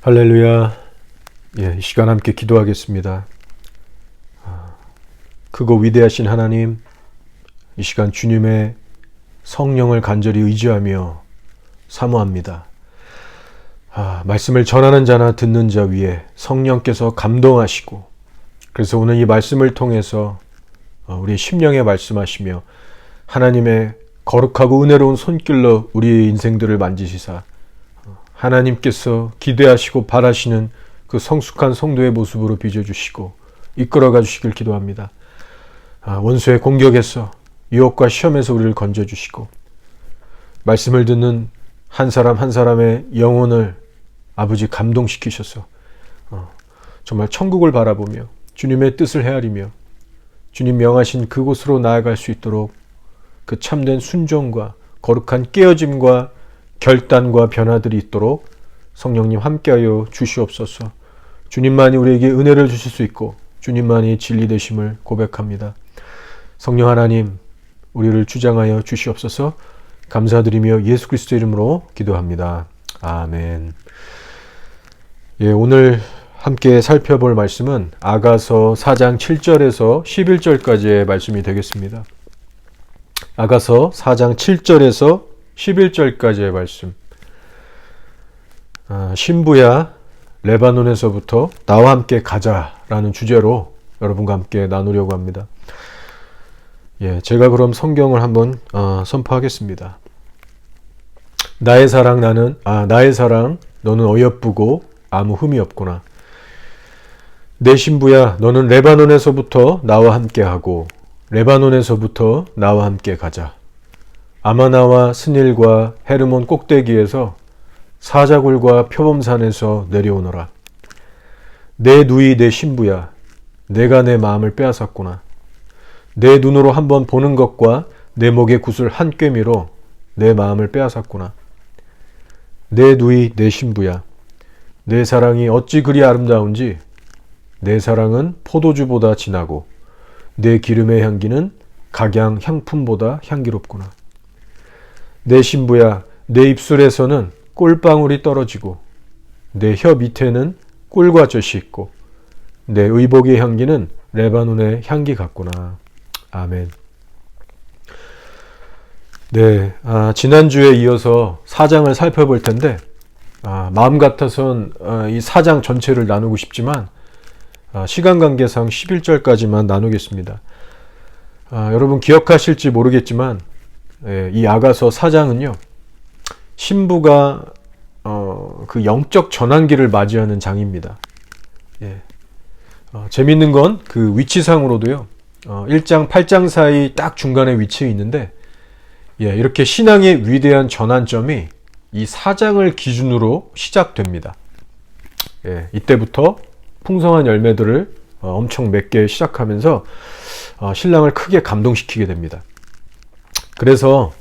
할렐루야. 이 시간 함께 기도하겠습니다. 크고 위대하신 하나님, 이 시간 주님의 성령을 간절히 의지하며 사모합니다. 말씀을 전하는 자나 듣는 자 위에 성령께서 감동하시고, 그래서 오늘 이 말씀을 통해서 우리 심령에 말씀하시며 하나님의 거룩하고 은혜로운 손길로 우리의 인생들을 만지시사 하나님께서 기대하시고 바라시는 그 성숙한 성도의 모습으로 빚어주시고 이끌어가 주시길 기도합니다. 원수의 공격에서 유혹과 시험에서 우리를 건져주시고 말씀을 듣는 한 사람 한 사람의 영혼을 아버지 감동시키셔서 정말 천국을 바라보며 주님의 뜻을 헤아리며 주님 명하신 그곳으로 나아갈 수 있도록 그 참된 순종과 거룩한 깨어짐과 결단과 변화들이 있도록 성령님 함께하여 주시옵소서. 주님만이 우리에게 은혜를 주실 수 있고 주님만이 진리 되심을 고백합니다. 성령 하나님, 우리를 주장하여 주시옵소서. 감사드리며 예수 그리스도의 이름으로 기도합니다. 아멘. 오늘 함께 살펴볼 말씀은 아가서 4장 7절에서 11절까지의 말씀이 되겠습니다. 아가서 4장 7절에서 11절까지의 말씀. 신부야 레바논에서부터 나와 함께 가자라는 주제로 여러분과 함께 나누려고 합니다. 제가 그럼 성경을 한번 선포하겠습니다. 나의 사랑 너는 어여쁘고 아무 흠이 없구나. 내 신부야 너는 레바논에서부터 나와 함께 하고 레바논에서부터 나와 함께 가자. 아마나와 스닐과 헤르몬 꼭대기에서 사자굴과 표범산에서 내려오너라. 내 누이 내 신부야, 내가 내 마음을 빼앗았구나. 내 눈으로 한번 보는 것과 내 목의 구슬 한 꿰미로 내 마음을 빼앗았구나. 내 누이 내 신부야, 내 사랑이 어찌 그리 아름다운지 내 사랑은 포도주보다 진하고 내 기름의 향기는 각양 향품보다 향기롭구나. 내 신부야, 내 입술에서는 꿀방울이 떨어지고 내 혀 밑에는 꿀과 젖이 있고 내 의복의 향기는 레바논의 향기 같구나. 아멘. 지난주에 이어서 4장을 살펴볼 텐데 마음 같아선 이 4장 전체를 나누고 싶지만 시간 관계상 11절까지만 나누겠습니다. 여러분 기억하실지 모르겠지만 이 아가서 4장은요, 신부가 그 영적 전환기를 맞이하는 장입니다. 재밌는 건 그 위치상으로도요, 1장 8장 사이 딱 중간에 위치해 있는데 이렇게 신앙의 위대한 전환점이 이 4장을 기준으로 시작됩니다. 이때부터 풍성한 열매들을 엄청 맺게 시작하면서 신랑을 크게 감동시키게 됩니다. 그래서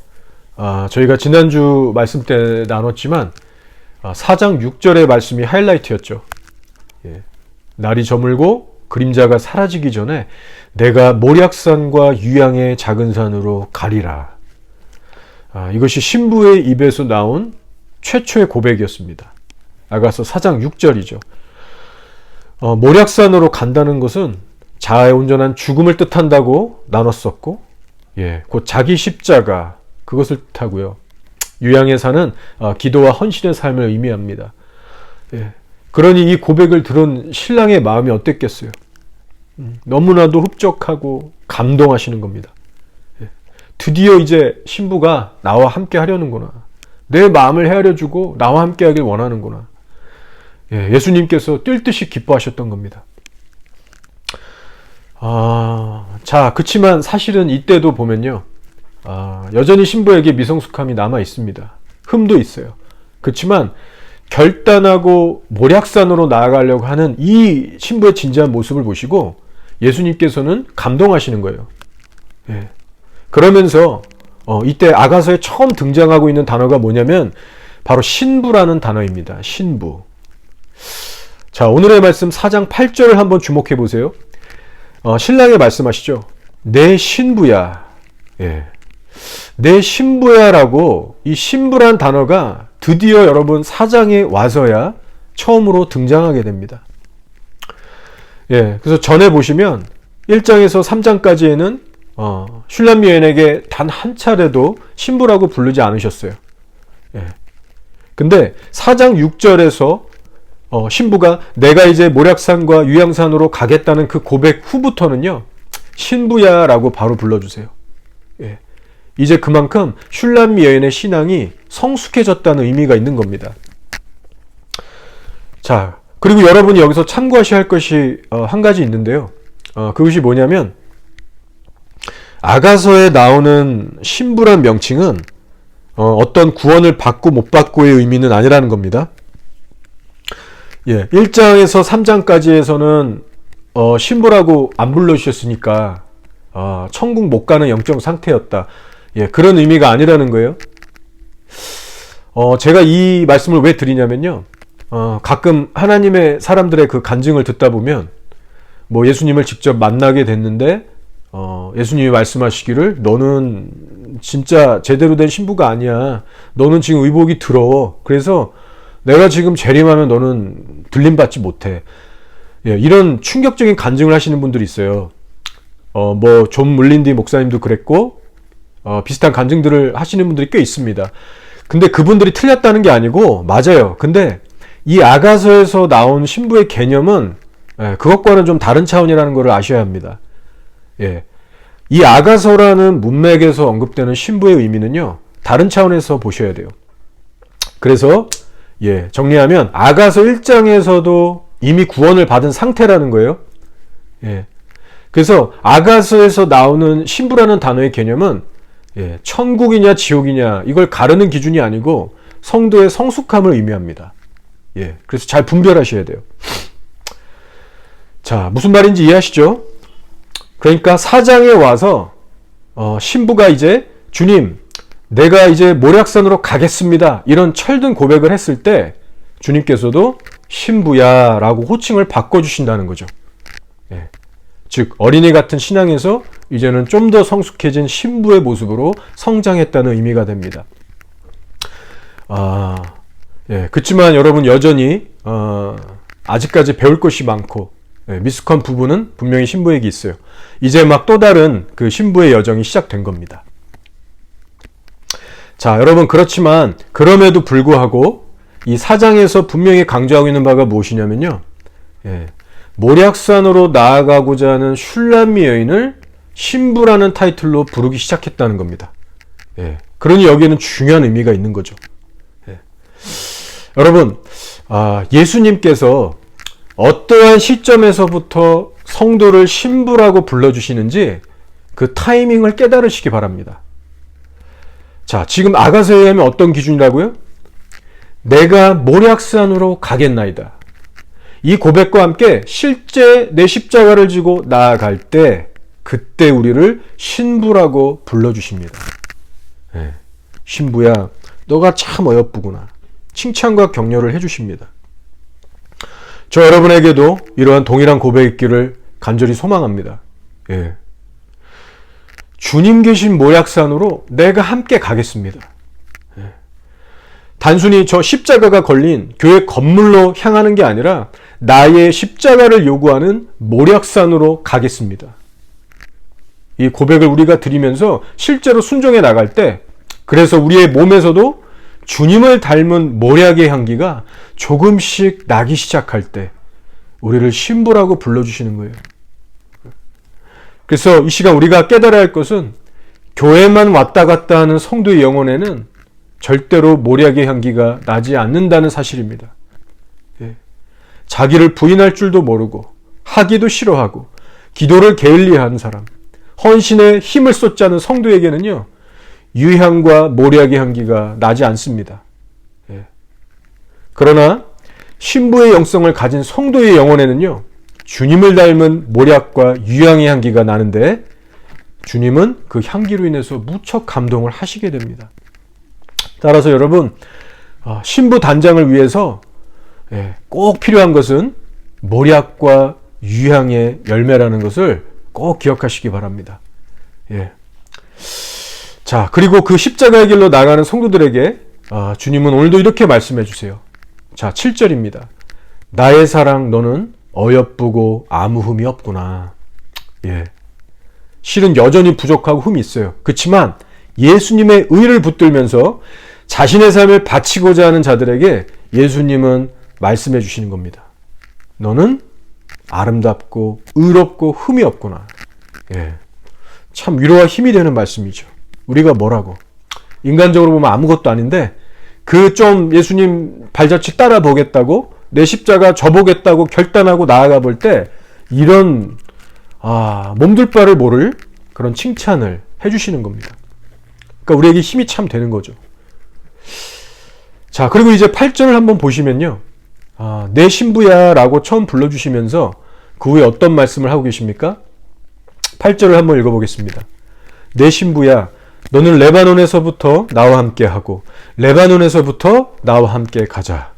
저희가 지난주 말씀 때 나눴지만 4장 6절의 말씀이 하이라이트였죠. 날이 저물고 그림자가 사라지기 전에 내가 모략산과 유양의 작은 산으로 가리라. 이것이 신부의 입에서 나온 최초의 고백이었습니다. 아가서 4장 6절이죠. 모략산으로 간다는 것은 자아의 온전한 죽음을 뜻한다고 나눴었고, 곧 자기 십자가, 그것을 뜻하고요. 유양의 산은 기도와 헌신의 삶을 의미합니다. 그러니 이 고백을 들은 신랑의 마음이 어땠겠어요? 너무나도 흡족하고 감동하시는 겁니다. 드디어 이제 신부가 나와 함께 하려는구나. 내 마음을 헤아려주고 나와 함께 하길 원하는구나. 예수님께서 뛸 듯이 기뻐하셨던 겁니다. 그치만 사실은 이때도 보면요, 여전히 신부에게 미성숙함이 남아 있습니다. 흠도 있어요. 그치만 결단하고 모략산으로 나아가려고 하는 이 신부의 진지한 모습을 보시고 예수님께서는 감동하시는 거예요. 그러면서 이때 아가서에 처음 등장하고 있는 단어가 뭐냐면 바로 신부라는 단어입니다. 신부. 자, 오늘의 말씀 4장 8절을 한번 주목해 보세요. 신랑이 말씀하시죠. 내 신부야. 내 신부야라고, 이 신부란 단어가 드디어 여러분 4장에 와서야 처음으로 등장하게 됩니다. 예, 그래서 전에 보시면 1장에서 3장까지에는 슐람미 여인에게 단 한 차례도 신부라고 부르지 않으셨어요. 예. 근데 4장 6절에서 신부가 내가 이제 모략산과 유향산으로 가겠다는 그 고백 후부터는요, 신부야 라고 바로 불러주세요. 예. 이제 그만큼 슐람미 여인의 신앙이 성숙해졌다는 의미가 있는 겁니다. 자, 그리고 여러분이 여기서 참고하셔야 할 것이 한 가지 있는데요. 그것이 뭐냐면 아가서에 나오는 신부란 명칭은 어떤 구원을 받고 못 받고의 의미는 아니라는 겁니다. 예, 1장에서 3장까지에서는 신부라고 안 불러주셨으니까 천국 못 가는 영적 상태였다. 예, 그런 의미가 아니라는 거예요. 제가 이 말씀을 왜 드리냐면요. 가끔 하나님의 사람들의 그 간증을 듣다 보면 뭐 예수님을 직접 만나게 됐는데 예수님이 말씀하시기를 너는 진짜 제대로 된 신부가 아니야. 너는 지금 의복이 더러워. 그래서 내가 지금 재림하면 너는 들림받지 못해. 예, 이런 충격적인 간증을 하시는 분들이 있어요. 뭐 존 물린디 목사님도 그랬고 비슷한 간증들을 하시는 분들이 꽤 있습니다. 근데 그분들이 틀렸다는 게 아니고 맞아요. 근데 이 아가서에서 나온 신부의 개념은 그것과는 좀 다른 차원이라는 것을 아셔야 합니다. 예. 이 아가서라는 문맥에서 언급되는 신부의 의미는요, 다른 차원에서 보셔야 돼요. 그래서 정리하면 아가서 1장에서도 이미 구원을 받은 상태라는 거예요. 예. 그래서 아가서에서 나오는 신부라는 단어의 개념은 천국이냐 지옥이냐 이걸 가르는 기준이 아니고 성도의 성숙함을 의미합니다. 예. 그래서 잘 분별하셔야 돼요. 자, 무슨 말인지 이해하시죠? 그러니까 4장에 와서 신부가 이제 주님, 내가 이제 모략산으로 가겠습니다. 이런 철든 고백을 했을 때 주님께서도 신부야 라고 호칭을 바꿔주신다는 거죠. 예. 즉 어린이 같은 신앙에서 이제는 좀 더 성숙해진 신부의 모습으로 성장했다는 의미가 됩니다. 그렇지만 여러분 여전히 아직까지 배울 것이 많고 미숙한 부분은 분명히 신부에게 있어요. 이제 막 또 다른 그 신부의 여정이 시작된 겁니다. 자, 여러분 그렇지만 그럼에도 불구하고 이 4장에서 분명히 강조하고 있는 바가 무엇이냐면요. 모략산으로 나아가고자 하는 슐람미 여인을 신부라는 타이틀로 부르기 시작했다는 겁니다. 그러니 여기에는 중요한 의미가 있는 거죠. 여러분, 예수님께서 어떠한 시점에서부터 성도를 신부라고 불러주시는지 그 타이밍을 깨달으시기 바랍니다. 자, 지금 아가서에 의하면 어떤 기준이라고요? 내가 모략산으로 가겠나이다. 이 고백과 함께 실제 내 십자가를 지고 나아갈 때 그때 우리를 신부라고 불러주십니다. 신부야, 너가 참 어여쁘구나. 칭찬과 격려를 해주십니다. 저 여러분에게도 이러한 동일한 고백이 있기를 간절히 소망합니다. 주님 계신 모략산으로 내가 함께 가겠습니다. 단순히 저 십자가가 걸린 교회 건물로 향하는 게 아니라 나의 십자가를 요구하는 모략산으로 가겠습니다. 이 고백을 우리가 드리면서 실제로 순종해 나갈 때, 그래서 우리의 몸에서도 주님을 닮은 모략의 향기가 조금씩 나기 시작할 때 우리를 신부라고 불러주시는 거예요. 그래서 이 시간 우리가 깨달아야 할 것은 교회만 왔다 갔다 하는 성도의 영혼에는 절대로 모략의 향기가 나지 않는다는 사실입니다. 자기를 부인할 줄도 모르고 하기도 싫어하고 기도를 게을리하는 사람, 헌신에 힘을 쏟지 않은 성도에게는요, 유향과 모략의 향기가 나지 않습니다. 그러나 신부의 영성을 가진 성도의 영혼에는요, 주님을 닮은 모략과 유향의 향기가 나는데 주님은 그 향기로 인해서 무척 감동을 하시게 됩니다. 따라서 여러분, 신부 단장을 위해서 꼭 필요한 것은 모략과 유향의 열매라는 것을 꼭 기억하시기 바랍니다. 자, 그리고 그 십자가의 길로 나가는 성도들에게 주님은 오늘도 이렇게 말씀해 주세요. 자, 7절입니다. 나의 사랑 너는 어여쁘고 아무 흠이 없구나. 예. 실은 여전히 부족하고 흠이 있어요. 그렇지만 예수님의 의를 붙들면서 자신의 삶을 바치고자 하는 자들에게 예수님은 말씀해 주시는 겁니다. 너는 아름답고 의롭고 흠이 없구나. 예. 참 위로와 힘이 되는 말씀이죠. 우리가 뭐라고? 인간적으로 보면 아무것도 아닌데 그 좀 예수님 발자취 따라 보겠다고 내 십자가 져보겠다고 결단하고 나아가 볼 때 이런 몸둘 바를 모를 그런 칭찬을 해주시는 겁니다. 그러니까 우리에게 힘이 참 되는 거죠. 자, 그리고 이제 8절을 한번 보시면요. 내 신부야 라고 처음 불러주시면서 그 후에 어떤 말씀을 하고 계십니까? 8절을 한번 읽어보겠습니다. 내 신부야 너는 레바논에서부터 나와 함께 하고 레바논에서부터 나와 함께 가자.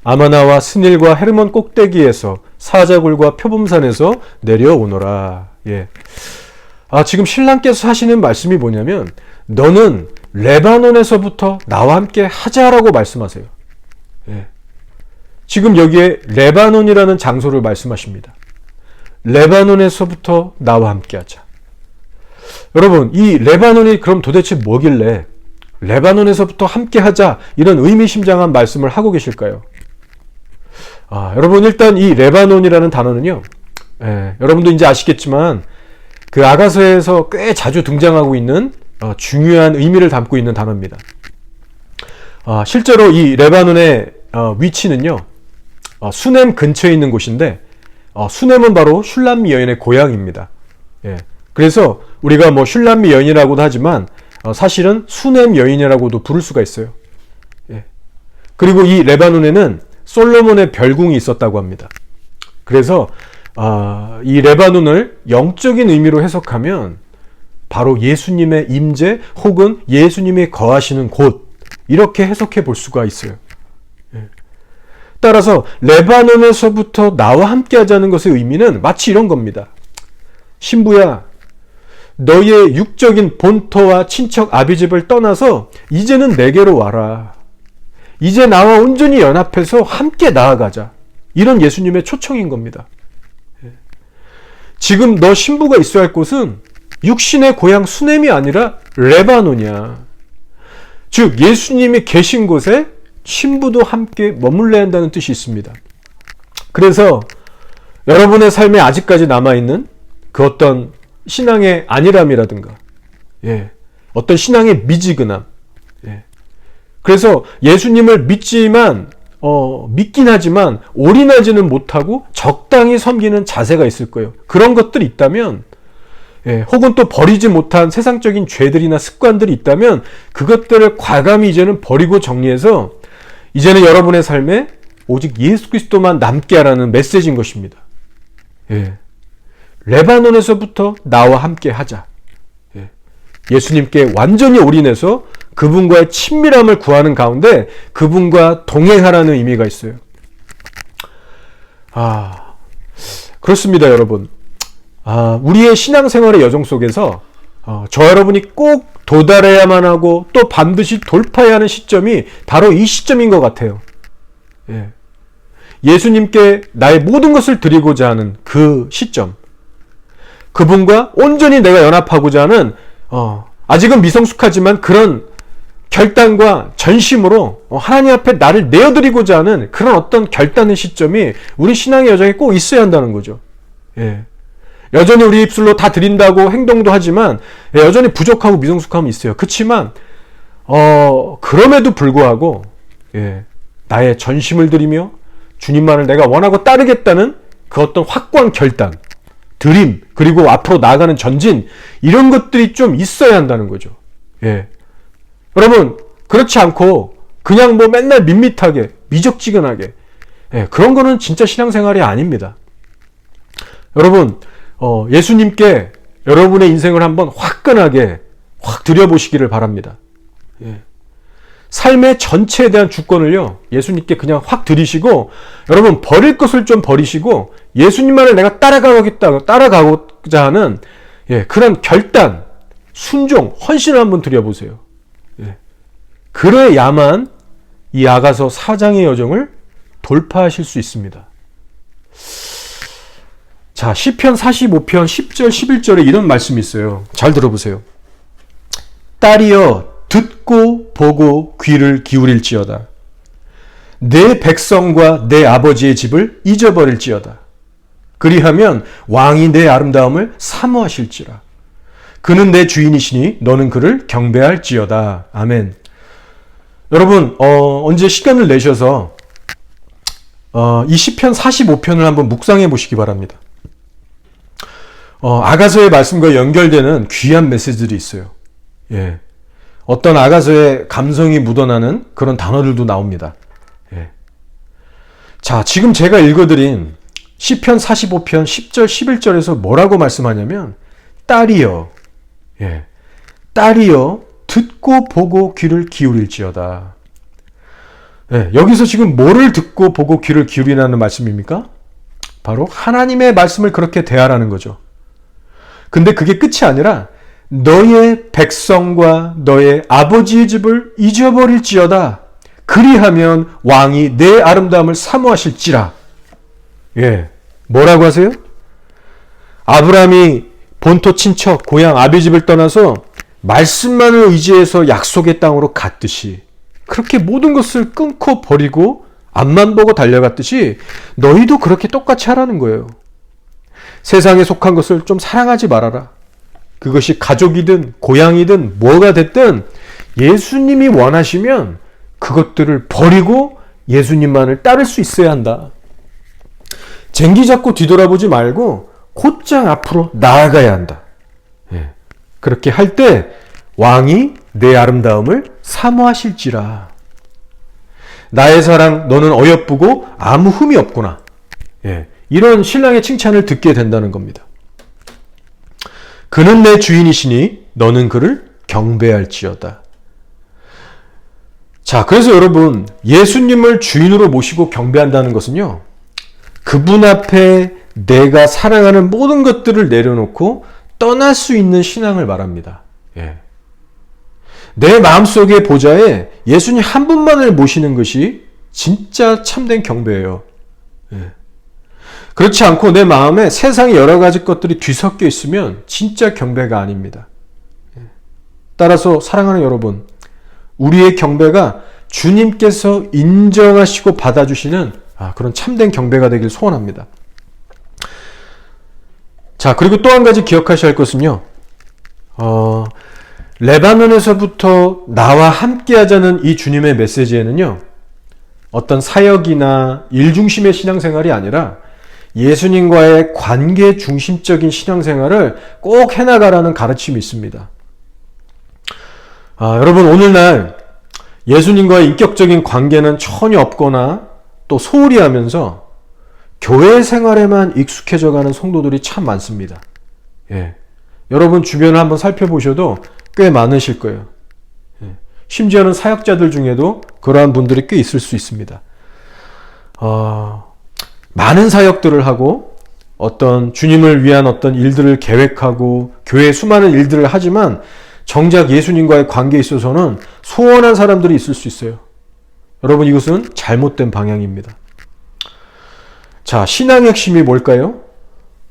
아마나와 스닐과 헤르몬 꼭대기에서 사자굴과 표범산에서 내려오너라. 예. 지금 신랑께서 하시는 말씀이 뭐냐면 너는 레바논에서부터 나와 함께 하자라고 말씀하세요. 예. 지금 여기에 레바논이라는 장소를 말씀하십니다. 레바논에서부터 나와 함께 하자. 여러분, 이 레바논이 그럼 도대체 뭐길래 레바논에서부터 함께 하자 이런 의미심장한 말씀을 하고 계실까요? 여러분, 일단 이 레바논이라는 단어는요, 여러분도 이제 아시겠지만 그 아가서에서 꽤 자주 등장하고 있는 중요한 의미를 담고 있는 단어입니다. 실제로 이 레바논의 위치는요, 수넴 근처에 있는 곳인데 수넴은 바로 슐람미 여인의 고향입니다. 예. 그래서 우리가 뭐 슐람미 여인이라고도 하지만 사실은 수넴 여인이라고도 부를 수가 있어요. 예. 그리고 이 레바논에는 솔로몬의 별궁이 있었다고 합니다. 그래서 이 레바논을 영적인 의미로 해석하면 바로 예수님의 임재 혹은 예수님이 거하시는 곳, 이렇게 해석해 볼 수가 있어요. 예. 따라서 레바논에서부터 나와 함께 하자는 것의 의미는 마치 이런 겁니다. 신부야, 너의 육적인 본토와 친척 아비집을 떠나서 이제는 내게로 와라. 이제 나와 온전히 연합해서 함께 나아가자. 이런 예수님의 초청인 겁니다. 지금 너 신부가 있어야 할 곳은 육신의 고향 수넴이 아니라 레바논이야. 즉 예수님이 계신 곳에 신부도 함께 머물러야 한다는 뜻이 있습니다. 그래서 여러분의 삶에 아직까지 남아있는 그 어떤 신앙의 안일함이라든가, 어떤 신앙의 미지근함, 그래서 예수님을 믿긴 하지만 올인하지는 못하고 적당히 섬기는 자세가 있을 거예요. 그런 것들이 있다면, 혹은 또 버리지 못한 세상적인 죄들이나 습관들이 있다면 그것들을 과감히 이제는 버리고 정리해서 이제는 여러분의 삶에 오직 예수 그리스도만 남게 하라는 메시지인 것입니다. 레바논에서부터 나와 함께 하자. 예수님께 완전히 올인해서 그분과의 친밀함을 구하는 가운데 그분과 동행하라는 의미가 있어요. 그렇습니다, 여러분. 우리의 신앙생활의 여정 속에서 저 여러분이 꼭 도달해야만 하고 또 반드시 돌파해야 하는 시점이 바로 이 시점인 것 같아요. 예수님께 나의 모든 것을 드리고자 하는 그 시점, 그분과 온전히 내가 연합하고자 하는 아직은 미성숙하지만 그런 결단과 전심으로 하나님 앞에 나를 내어드리고자 하는 그런 어떤 결단의 시점이 우리 신앙의 여정에 꼭 있어야 한다는 거죠. 여전히 우리 입술로 다 드린다고 행동도 하지만 여전히 부족하고 미성숙함이 있어요. 그렇지만 그럼에도 불구하고 나의 전심을 드리며 주님만을 내가 원하고 따르겠다는 그 어떤 확고한 결단, 드림, 그리고 앞으로 나아가는 전진, 이런 것들이 좀 있어야 한다는 거죠. 여러분, 그렇지 않고 그냥 뭐 맨날 밋밋하게 미적지근하게 그런 거는 진짜 신앙생활이 아닙니다. 여러분, 예수님께 여러분의 인생을 한번 화끈하게 확 드려보시기를 바랍니다. 삶의 전체에 대한 주권을요, 예수님께 그냥 확 드리시고, 여러분 버릴 것을 좀 버리시고 예수님만을 내가 따라가고자 하는 그런 결단, 순종, 헌신을 한번 드려보세요. 그래야만 이 아가서 4장의 여정을 돌파하실 수 있습니다. 자, 시편 45편 10절 11절에 이런 말씀이 있어요. 잘 들어보세요. 딸이여 듣고 보고 귀를 기울일지어다. 내 백성과 내 아버지의 집을 잊어버릴지어다. 그리하면 왕이 내 아름다움을 사모하실지라. 그는 내 주인이시니 너는 그를 경배할지어다. 아멘. 여러분 언제 시간을 내셔서 이 시편 45편을 한번 묵상해 보시기 바랍니다. 아가서의 말씀과 연결되는 귀한 메시지들이 있어요. 예. 어떤 아가서의 감성이 묻어나는 그런 단어들도 나옵니다. 예. 자, 지금 제가 읽어드린 시편 45편 10절 11절에서 뭐라고 말씀하냐면 딸이여, 예. 딸이여 듣고 보고 귀를 기울일지어다. 예. 여기서 지금 뭐를 듣고 보고 귀를 기울이라는 말씀입니까? 바로 하나님의 말씀을 그렇게 대하라는 거죠. 근데 그게 끝이 아니라 너의 백성과 너의 아버지의 집을 잊어버릴지어다. 그리하면 왕이 내 아름다움을 사모하실지라. 예, 뭐라고 하세요? 아브라함이 본토 친척 고향 아비 집을 떠나서 말씀만을 의지해서 약속의 땅으로 갔듯이 그렇게 모든 것을 끊고 버리고 앞만 보고 달려갔듯이 너희도 그렇게 똑같이 하라는 거예요. 세상에 속한 것을 좀 사랑하지 말아라. 그것이 가족이든 고향이든 뭐가 됐든 예수님이 원하시면 그것들을 버리고 예수님만을 따를 수 있어야 한다. 쟁기 잡고 뒤돌아보지 말고 곧장 앞으로 나아가야 한다. 예. 그렇게 할 때 왕이 내 아름다움을 사모하실지라. 나의 사랑 너는 어여쁘고 아무 흠이 없구나. 예. 이런 신랑의 칭찬을 듣게 된다는 겁니다. 그는 내 주인이시니 너는 그를 경배할지어다. 자, 그래서 여러분 예수님을 주인으로 모시고 경배한다는 것은요, 그분 앞에 내가 사랑하는 모든 것들을 내려놓고 떠날 수 있는 신앙을 말합니다. 예. 내 마음속의 보좌에 예수님 한 분만을 모시는 것이 진짜 참된 경배예요. 예. 그렇지 않고 내 마음에 세상의 여러 가지 것들이 뒤섞여 있으면 진짜 경배가 아닙니다. 따라서 사랑하는 여러분, 우리의 경배가 주님께서 인정하시고 받아주시는 그런 참된 경배가 되길 소원합니다. 자, 그리고 또 한 가지 기억하셔야 할 것은요, 레바논에서부터 나와 함께 하자는 이 주님의 메시지에는요, 어떤 사역이나 일 중심의 신앙생활이 아니라 예수님과의 관계 중심적인 신앙생활을 꼭 해나가라는 가르침이 있습니다. 여러분, 오늘날 예수님과의 인격적인 관계는 전혀 없거나 또 소홀히 하면서 교회 생활에만 익숙해져가는 성도들이 참 많습니다. 예. 여러분 주변을 한번 살펴보셔도 꽤 많으실 거예요. 예. 심지어는 사역자들 중에도 그러한 분들이 꽤 있을 수 있습니다. 많은 사역들을 하고 어떤 주님을 위한 어떤 일들을 계획하고 교회에 수많은 일들을 하지만 정작 예수님과의 관계에 있어서는 소원한 사람들이 있을 수 있어요. 여러분, 이것은 잘못된 방향입니다. 자, 신앙의 핵심이 뭘까요?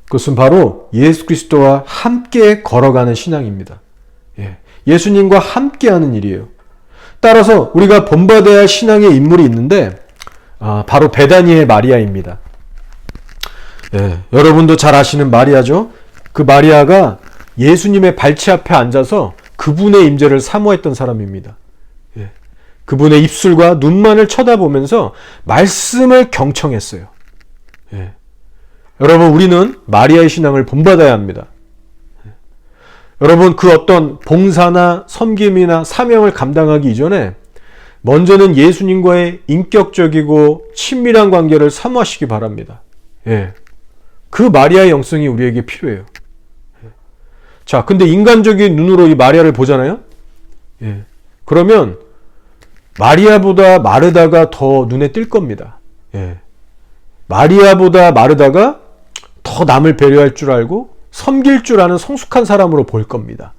그것은 바로 예수 그리스도와 함께 걸어가는 신앙입니다. 예. 예수님과 함께하는 일이에요. 따라서 우리가 본받아야 할 신앙의 인물이 있는데 바로 베다니의 마리아입니다. 예. 여러분도 잘 아시는 마리아죠? 그 마리아가 예수님의 발치 앞에 앉아서 그분의 임재를 사모했던 사람입니다. 예. 그분의 입술과 눈만을 쳐다보면서 말씀을 경청했어요. 예. 여러분, 우리는 마리아의 신앙을 본받아야 합니다. 예. 여러분, 그 어떤 봉사나 섬김이나 사명을 감당하기 이전에 먼저는 예수님과의 인격적이고 친밀한 관계를 사모하시기 바랍니다. 예. 그 마리아의 영성이 우리에게 필요해요. 자, 근데 인간적인 눈으로 이 마리아를 보잖아요? 예. 그러면 마리아보다 마르다가 더 눈에 띌 겁니다. 예. 마리아보다 마르다가 더 남을 배려할 줄 알고 섬길 줄 아는 성숙한 사람으로 보일 겁니다.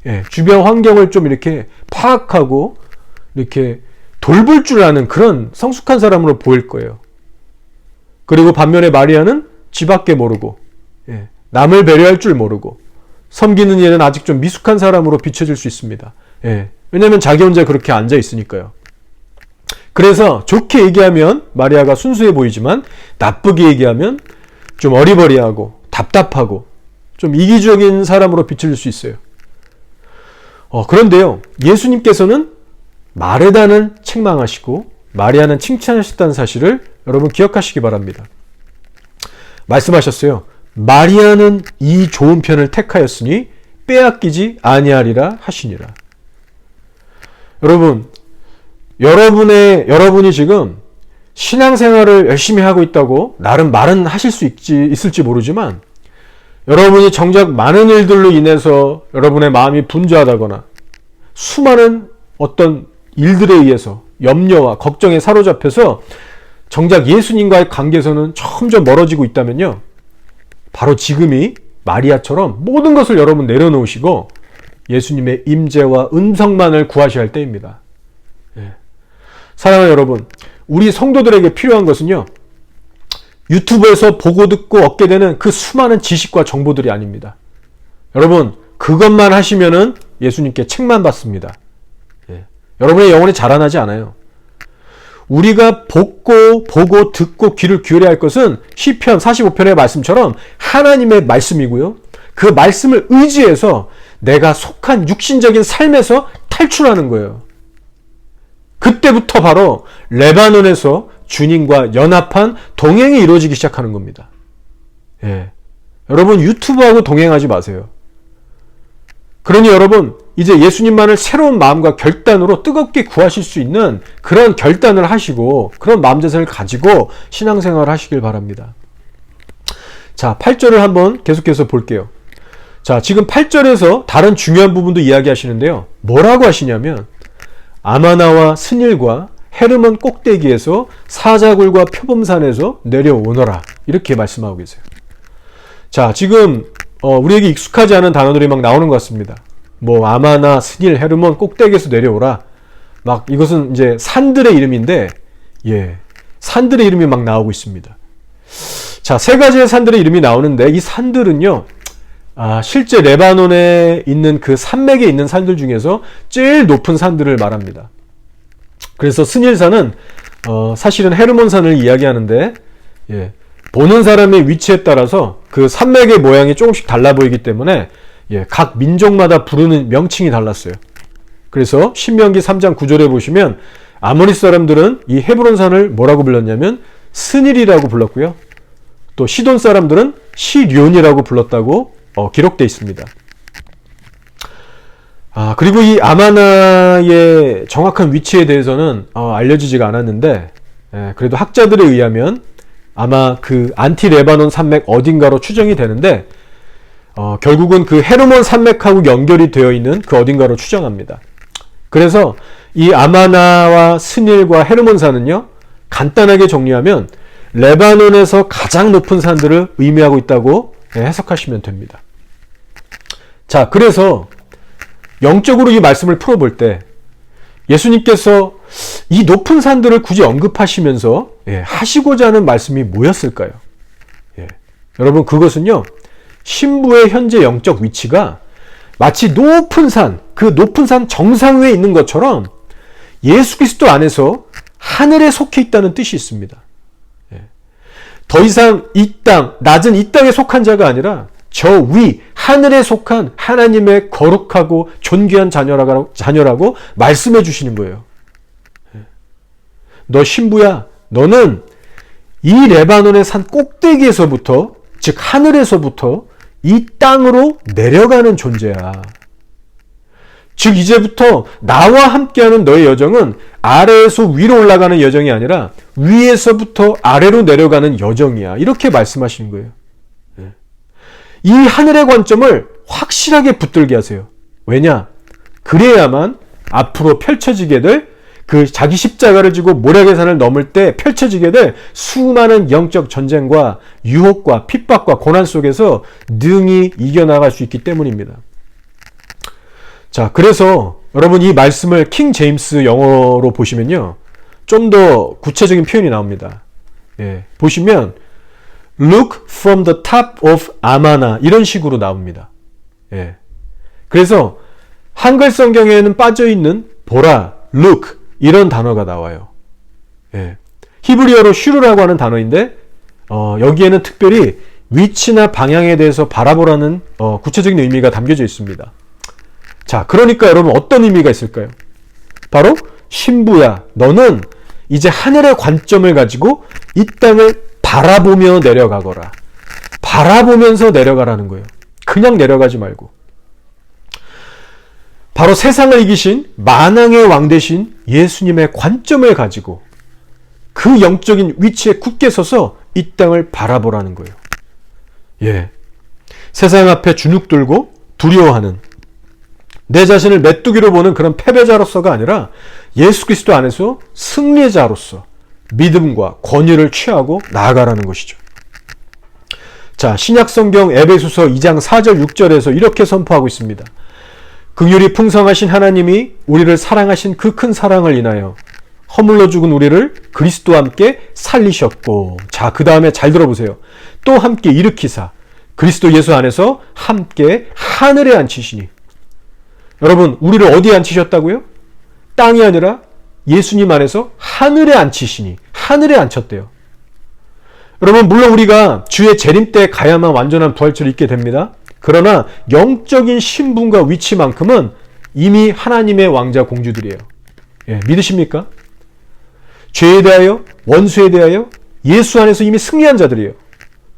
예. 주변 환경을 좀 이렇게 파악하고 이렇게 돌볼 줄 아는 그런 성숙한 사람으로 보일 거예요. 그리고 반면에 마리아는 지밖에 모르고, 남을 배려할 줄 모르고, 섬기는 일은 아직 좀 미숙한 사람으로 비춰질 수 있습니다. 왜냐하면 자기 혼자 그렇게 앉아 있으니까요. 그래서 좋게 얘기하면 마리아가 순수해 보이지만 나쁘게 얘기하면 좀 어리버리하고 답답하고 좀 이기적인 사람으로 비춰질 수 있어요. 그런데요, 예수님께서는 마르다는 책망하시고 마리아는 칭찬하셨다는 사실을 여러분 기억하시기 바랍니다. 말씀하셨어요. 마리아는 이 좋은 편을 택하였으니 빼앗기지 아니하리라 하시니라. 여러분이 지금 신앙생활을 열심히 하고 있다고 나름 말은 하실 수 있을지 모르지만, 여러분이 정작 많은 일들로 인해서 여러분의 마음이 분주하다거나 수많은 어떤 일들에 의해서 염려와 걱정에 사로잡혀서 정작 예수님과의 관계에서는 점점 멀어지고 있다면요, 바로 지금이 마리아처럼 모든 것을 여러분 내려놓으시고 예수님의 임재와 음성만을 구하셔야 할 때입니다. 사랑하는 여러분, 우리 성도들에게 필요한 것은요, 유튜브에서 보고 듣고 얻게 되는 그 수많은 지식과 정보들이 아닙니다. 여러분, 그것만 하시면은 예수님께 책만 받습니다. 여러분의 영혼이 자라나지 않아요. 우리가 보고 듣고 귀를 기울여야 할 것은 시편 45편의 말씀처럼 하나님의 말씀이고요, 그 말씀을 의지해서 내가 속한 육신적인 삶에서 탈출하는 거예요. 그때부터 바로 레바논에서 주님과 연합한 동행이 이루어지기 시작하는 겁니다. 여러분, 유튜브하고 동행하지 마세요. 그러니 여러분, 이제 예수님만을 새로운 마음과 결단으로 뜨겁게 구하실 수 있는 그런 결단을 하시고 그런 마음자세를 가지고 신앙생활을 하시길 바랍니다. 자, 8절을 한번 계속해서 볼게요. 자, 지금 8절에서 다른 중요한 부분도 이야기하시는데요. 뭐라고 하시냐면, 아마나와 스닐과 헤르몬 꼭대기에서 사자굴과 표범산에서 내려오너라, 이렇게 말씀하고 계세요. 자, 지금 우리에게 익숙하지 않은 단어들이 막 나오는 것 같습니다. 뭐 아마나, 스닐, 헤르몬 꼭대기에서 내려오라, 막 이것은 이제 산들의 이름인데, 산들의 이름이 막 나오고 있습니다. 자, 세 가지의 산들의 이름이 나오는데, 이 산들은요, 실제 레바논에 있는 그 산맥에 있는 산들 중에서 제일 높은 산들을 말합니다. 그래서 스닐산은 사실은 헤르몬산을 이야기하는데, 보는 사람의 위치에 따라서 그 산맥의 모양이 조금씩 달라 보이기 때문에 각 민족마다 부르는 명칭이 달랐어요. 그래서 신명기 3장 9절에 보시면 아모리 사람들은 이 헤브론산을 뭐라고 불렀냐면 스닐이라고 불렀고요, 또 시돈 사람들은 시륜이라고 불렀다고 기록되어 있습니다. 그리고 이 아마나의 정확한 위치에 대해서는 알려지지가 않았는데, 그래도 학자들에 의하면 아마 그 안티 레바논 산맥 어딘가로 추정이 되는데, 결국은 그 헤르몬 산맥하고 연결이 되어 있는 그 어딘가로 추정합니다. 그래서 이 아마나와 스닐과 헤르몬 산은요, 간단하게 정리하면 레바논에서 가장 높은 산들을 의미하고 있다고 해석하시면 됩니다. 자, 그래서 영적으로 이 말씀을 풀어볼 때 예수님께서 이 높은 산들을 굳이 언급하시면서 하시고자 하는 말씀이 뭐였을까요? 여러분, 그것은요, 신부의 현재 영적 위치가 마치 높은 산, 그 높은 산 정상 위에 있는 것처럼 예수 그리스도 안에서 하늘에 속해 있다는 뜻이 있습니다. 더 이상 이 땅, 낮은 이 땅에 속한 자가 아니라 저 위, 하늘에 속한 하나님의 거룩하고 존귀한 자녀라고 말씀해 주시는 거예요. 너 신부야, 너는 이 레바논의 산 꼭대기에서부터, 즉 하늘에서부터 이 땅으로 내려가는 존재야. 즉 이제부터 나와 함께하는 너의 여정은 아래에서 위로 올라가는 여정이 아니라 위에서부터 아래로 내려가는 여정이야. 이렇게 말씀하시는 거예요. 이 하늘의 관점을 확실하게 붙들게 하세요. 왜냐? 그래야만 앞으로 펼쳐지게 될 그 자기 십자가를 지고 모략의 산을 넘을 때 펼쳐지게 될 수많은 영적 전쟁과 유혹과 핍박과 고난 속에서 능히 이겨나갈 수 있기 때문입니다. 자, 그래서 여러분 이 말씀을 킹 제임스 영어로 보시면요, 좀 더 구체적인 표현이 나옵니다. 예, 보시면 look from the top of 아마나 이런 식으로 나옵니다. 예. 그래서 한글 성경에는 빠져있는 보라, look 이런 단어가 나와요. 예. 히브리어로 슈르라고 하는 단어인데 여기에는 특별히 위치나 방향에 대해서 바라보라는 구체적인 의미가 담겨져 있습니다. 자, 그러니까 여러분 어떤 의미가 있을까요? 바로 신부야, 너는 이제 하늘의 관점을 가지고 이 땅을 바라보며 내려가거라. 바라보면서 내려가라는 거예요. 그냥 내려가지 말고. 바로 세상을 이기신 만왕의 왕 되신 예수님의 관점을 가지고 그 영적인 위치에 굳게 서서 이 땅을 바라보라는 거예요. 예. 세상 앞에 주눅 들고 두려워하는 내 자신을 메뚜기로 보는 그런 패배자로서가 아니라 예수 그리스도 안에서 승리의 자로서 믿음과 권위를 취하고 나아가라는 것이죠. 자, 신약성경 에베소서 2장 4절 6절에서 이렇게 선포하고 있습니다. 긍휼이 풍성하신 하나님이 우리를 사랑하신 그 큰 사랑을 인하여 허물러 죽은 우리를 그리스도와 함께 살리셨고, 자, 그 다음에 잘 들어보세요. 또 함께 일으키사 그리스도 예수 안에서 함께 하늘에 앉히시니. 여러분, 우리를 어디에 앉히셨다고요? 땅이 아니라 예수님 안에서 하늘에 앉히시니. 하늘에 앉혔대요. 여러분, 물론 우리가 주의 재림 때 가야만 완전한 부활체를 입게 됩니다. 그러나 영적인 신분과 위치만큼은 이미 하나님의 왕자 공주들이에요. 예, 믿으십니까? 죄에 대하여, 원수에 대하여 예수 안에서 이미 승리한 자들이에요.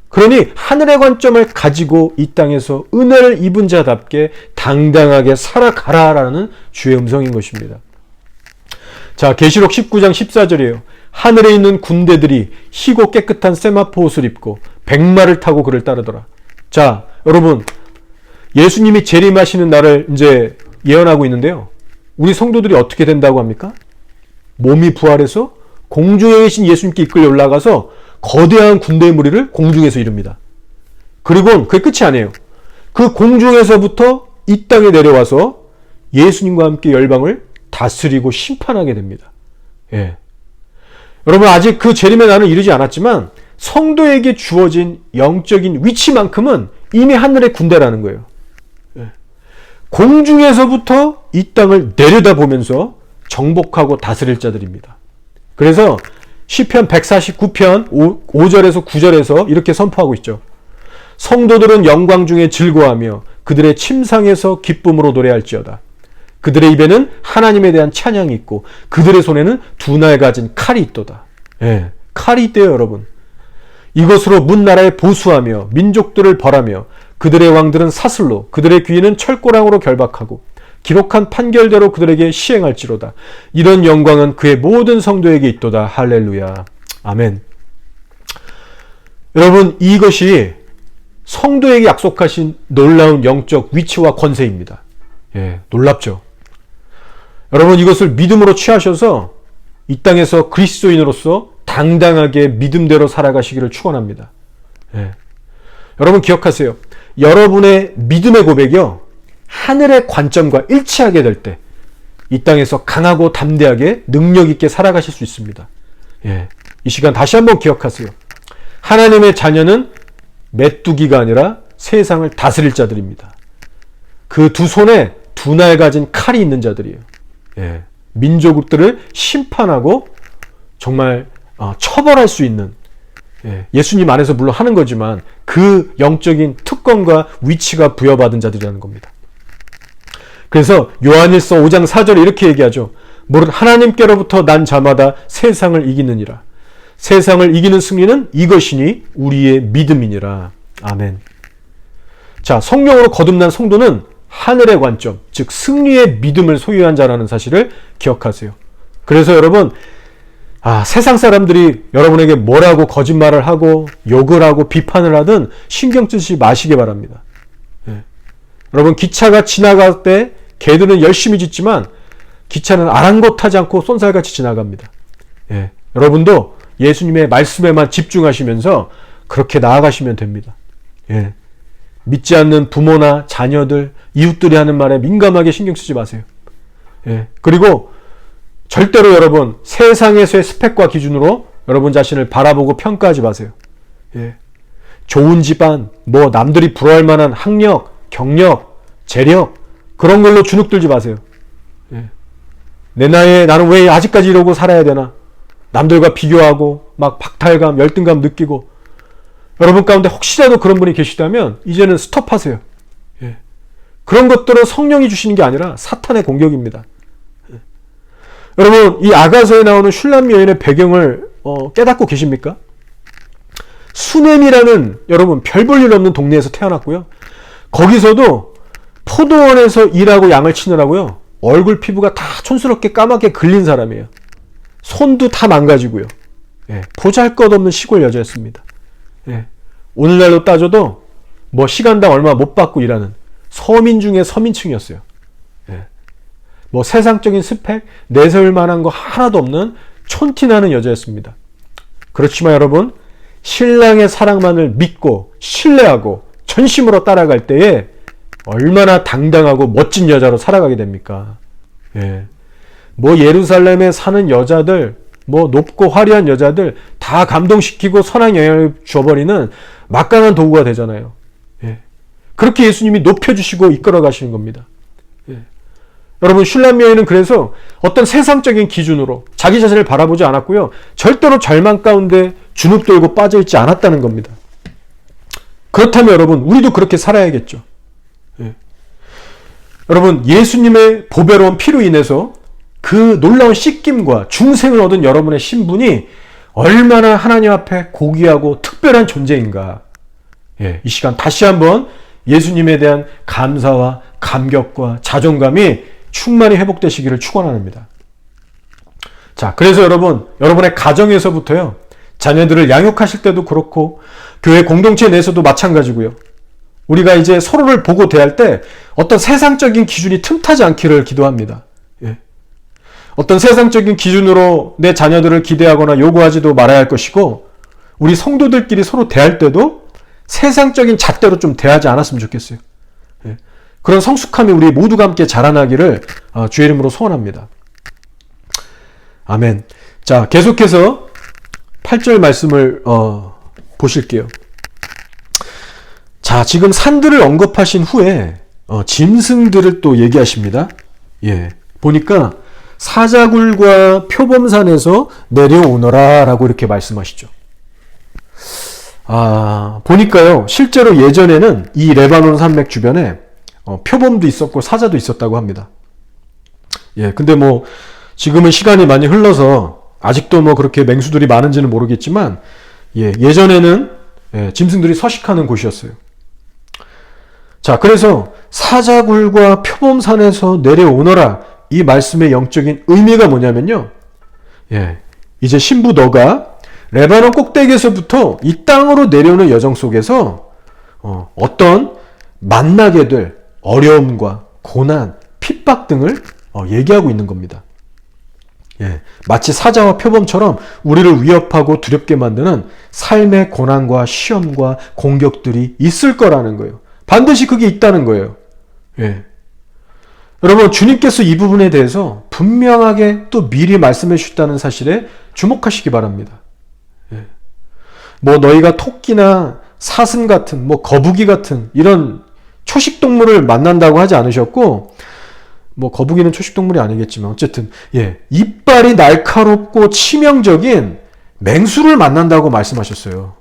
그러니 하늘의 관점을 가지고 이 땅에서 은혜를 입은 자답게 당당하게 살아가라라는 주의 음성인 것입니다. 자, 계시록 19장 14절이에요. 하늘에 있는 군대들이 희고 깨끗한 세마포 옷을 입고 백마를 타고 그를 따르더라. 자, 여러분, 예수님이 재림하시는 날을 이제 예언하고 있는데요. 우리 성도들이 어떻게 된다고 합니까? 몸이 부활해서 공중에 계신 예수님께 이끌려 올라가서 거대한 군대의 무리를 공중에서 이룹니다. 그리고 그게 끝이 아니에요. 그 공중에서부터 이 땅에 내려와서 예수님과 함께 열방을 다스리고 심판하게 됩니다. 예. 여러분, 아직 그 재림의 날은 이르지 않았지만 성도에게 주어진 영적인 위치만큼은 이미 하늘의 군대라는 거예요. 예. 공중에서부터 이 땅을 내려다보면서 정복하고 다스릴 자들입니다. 그래서 시편 149편 5절에서 9절에서 이렇게 선포하고 있죠. 성도들은 영광 중에 즐거워하며 그들의 침상에서 기쁨으로 노래할지어다. 그들의 입에는 하나님에 대한 찬양이 있고 그들의 손에는 두 날 가진 칼이 있도다. 예, 칼이 있대요, 여러분. 이것으로 문나라에 보수하며 민족들을 벌하며 그들의 왕들은 사슬로 그들의 귀인은 철고랑으로 결박하고 기록한 판결대로 그들에게 시행할지로다. 이런 영광은 그의 모든 성도에게 있도다. 할렐루야. 아멘. 여러분, 이것이 성도에게 약속하신 놀라운 영적 위치와 권세입니다. 예, 놀랍죠. 여러분, 이것을 믿음으로 취하셔서 이 땅에서 그리스도인으로서 당당하게 믿음대로 살아가시기를 축원합니다. 예. 여러분 기억하세요. 여러분의 믿음의 고백이요, 하늘의 관점과 일치하게 될 때 이 땅에서 강하고 담대하게 능력 있게 살아가실 수 있습니다. 예. 이 시간 다시 한번 기억하세요. 하나님의 자녀는 메뚜기가 아니라 세상을 다스릴 자들입니다. 그 두 손에 두 날 가진 칼이 있는 자들이에요. 예. 민족들을 심판하고 정말 처벌할 수 있는, 예수님 안에서 물론 하는 거지만 그 영적인 특권과 위치가 부여받은 자들이라는 겁니다. 그래서 요한일서 5장 4절에 이렇게 얘기하죠. 무릇 하나님께로부터 난 자마다 세상을 이기느니라. 세상을 이기는 승리는 이것이니 우리의 믿음이니라. 아멘. 자, 성령으로 거듭난 성도는 하늘의 관점, 즉 승리의 믿음을 소유한 자라는 사실을 기억하세요. 그래서 여러분, 세상 사람들이 여러분에게 뭐라고 거짓말을 하고 욕을 하고 비판을 하든 신경 쓰지 마시기 바랍니다. 예. 여러분, 기차가 지나갈 때 개들은 열심히 짖지만 기차는 아랑곳하지 않고 쏜살같이 지나갑니다. 예. 여러분도 예수님의 말씀에만 집중하시면서 그렇게 나아가시면 됩니다. 예. 믿지 않는 부모나 자녀들, 이웃들이 하는 말에 민감하게 신경 쓰지 마세요. 예. 그리고 절대로 여러분 세상에서의 스펙과 기준으로 여러분 자신을 바라보고 평가하지 마세요. 예. 좋은 집안, 뭐 남들이 부러워할 만한 학력, 경력, 재력 그런 걸로 주눅들지 마세요. 예. 내 나이에 나는 왜 아직까지 이러고 살아야 되나? 남들과 비교하고 막 박탈감, 열등감 느끼고 여러분 가운데 혹시라도 그런 분이 계시다면 이제는 스톱하세요. 예. 그런 것들은 성령이 주시는 게 아니라 사탄의 공격입니다. 예. 여러분 이 아가서에 나오는 슐람 여인의 배경을 깨닫고 계십니까? 수넴이라는 여러분 별 볼 일 없는 동네에서 태어났고요. 거기서도 포도원에서 일하고 양을 치느라고요. 얼굴 피부가 다 촌스럽게 까맣게 글린 사람이에요. 손도 다 망가지고요. 예, 보잘것없는 시골 여자였습니다. 예, 오늘날로 따져도 뭐 시간당 얼마 못 받고 일하는 서민 중에 서민층이었어요. 예, 뭐 세상적인 스펙 내세울 만한 거 하나도 없는 촌티나는 여자였습니다. 그렇지만 여러분 신랑의 사랑만을 믿고 신뢰하고 전심으로 따라갈 때에 얼마나 당당하고 멋진 여자로 살아가게 됩니까? 예. 뭐 예루살렘에 사는 여자들, 뭐 높고 화려한 여자들 다 감동시키고 선한 영향을 줘버리는 막강한 도구가 되잖아요. 예. 그렇게 예수님이 높여주시고 이끌어 가시는 겁니다. 예. 여러분 슐람 여인은 그래서 어떤 세상적인 기준으로 자기 자신을 바라보지 않았고요. 절대로 절망 가운데 주눅들고 빠져있지 않았다는 겁니다. 그렇다면 여러분 우리도 그렇게 살아야겠죠. 예. 여러분 예수님의 보배로운 피로 인해서 그 놀라운 씻김과 중생을 얻은 여러분의 신분이 얼마나 하나님 앞에 고귀하고 특별한 존재인가. 예, 이 시간 다시 한번 예수님에 대한 감사와 감격과 자존감이 충만히 회복되시기를 축원합니다. 자, 그래서 여러분의 가정에서부터요. 자녀들을 양육하실 때도 그렇고 교회 공동체 내에서도 마찬가지고요. 우리가 이제 서로를 보고 대할 때 어떤 세상적인 기준이 틈타지 않기를 기도합니다. 예. 어떤 세상적인 기준으로 내 자녀들을 기대하거나 요구하지도 말아야 할 것이고 우리 성도들끼리 서로 대할 때도 세상적인 잣대로 좀 대하지 않았으면 좋겠어요. 예. 그런 성숙함이 우리 모두가 함께 자라나기를 주의 이름으로 소원합니다. 아멘. 자, 계속해서 8절 말씀을 보실게요. 자, 지금 산들을 언급하신 후에 짐승들을 또 얘기하십니다. 예, 보니까 사자굴과 표범산에서 내려오너라 라고 이렇게 말씀하시죠. 보니까요 실제로 예전에는 이 레바논 산맥 주변에 표범도 있었고 사자도 있었다고 합니다. 예, 근데 뭐 지금은 시간이 많이 흘러서 아직도 뭐 그렇게 맹수들이 많은지는 모르겠지만 예전에는 짐승들이 서식하는 곳이었어요. 자, 그래서 사자굴과 표범산에서 내려오너라 이 말씀의 영적인 의미가 뭐냐면요. 이제 신부 너가 레바논 꼭대기에서부터 이 땅으로 내려오는 여정 속에서 어떤 만나게 될 어려움과 고난, 핍박 등을 얘기하고 있는 겁니다. 마치 사자와 표범처럼 우리를 위협하고 두렵게 만드는 삶의 고난과 시험과 공격들이 있을 거라는 거예요. 반드시 그게 있다는 거예요. 여러분 주님께서 이 부분에 대해서 분명하게 또 미리 말씀해 주셨다는 사실에 주목하시기 바랍니다. 뭐 너희가 토끼나 사슴 같은 뭐 거북이 같은 이런 초식동물을 만난다고 하지 않으셨고 뭐 거북이는 초식동물이 아니겠지만 어쨌든 이빨이 날카롭고 치명적인 맹수를 만난다고 말씀하셨어요.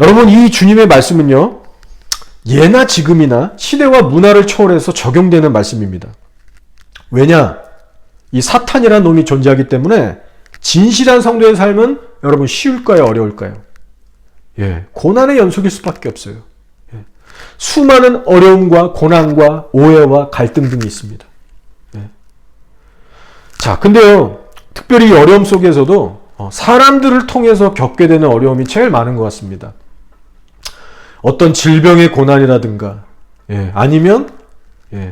여러분 이 주님의 말씀은요 예나 지금이나 시대와 문화를 초월해서 적용되는 말씀입니다. 왜냐? 이 사탄이라는 놈이 존재하기 때문에 진실한 성도의 삶은 여러분 쉬울까요? 어려울까요? 고난의 연속일 수밖에 없어요. 수많은 어려움과 고난과 오해와 갈등 등이 있습니다. 자, 근데요 특별히 이 어려움 속에서도 사람들을 통해서 겪게 되는 어려움이 제일 많은 것 같습니다. 어떤 질병의 고난이라든가 아니면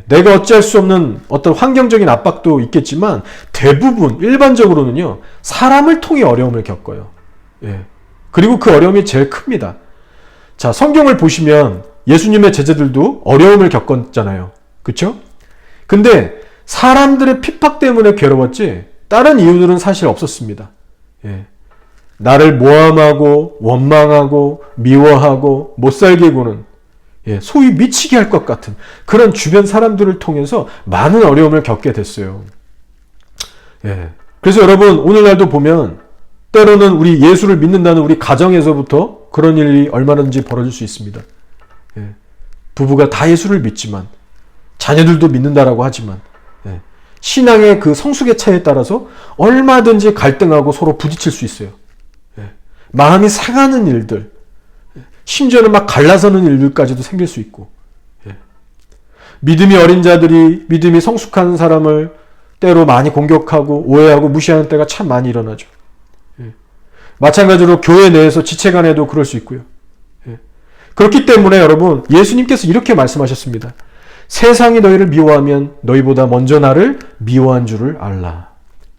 내가 어찌할 수 없는 어떤 환경적인 압박도 있겠지만 대부분 일반적으로는요 사람을 통해 어려움을 겪어요. 그리고 그 어려움이 제일 큽니다. 자, 성경을 보시면 예수님의 제자들도 어려움을 겪었잖아요. 그렇죠? 근데 사람들의 핍박 때문에 괴로웠지 다른 이유들은 사실 없었습니다. 예. 나를 모함하고 원망하고 미워하고 못살게 구는, 소위 미치게 할 것 같은 그런 주변 사람들을 통해서 많은 어려움을 겪게 됐어요. 그래서 여러분, 오늘날도 보면 때로는 우리 예수를 믿는다는 우리 가정에서부터 그런 일이 얼마든지 벌어질 수 있습니다. 부부가 다 예수를 믿지만, 자녀들도 믿는다라고 하지만, 신앙의 그 성숙의 차이에 따라서 얼마든지 갈등하고 서로 부딪힐 수 있어요. 마음이 상하는 일들, 심지어는 막 갈라서는 일들까지도 생길 수 있고, 믿음이 어린 자들이 믿음이 성숙한 사람을 때로 많이 공격하고 오해하고 무시하는 때가 참 많이 일어나죠. 마찬가지로 교회 내에서 지체 간에도 그럴 수 있고요. 그렇기 때문에 여러분, 예수님께서 이렇게 말씀하셨습니다. 세상이 너희를 미워하면 너희보다 먼저 나를 미워한 줄을 알라.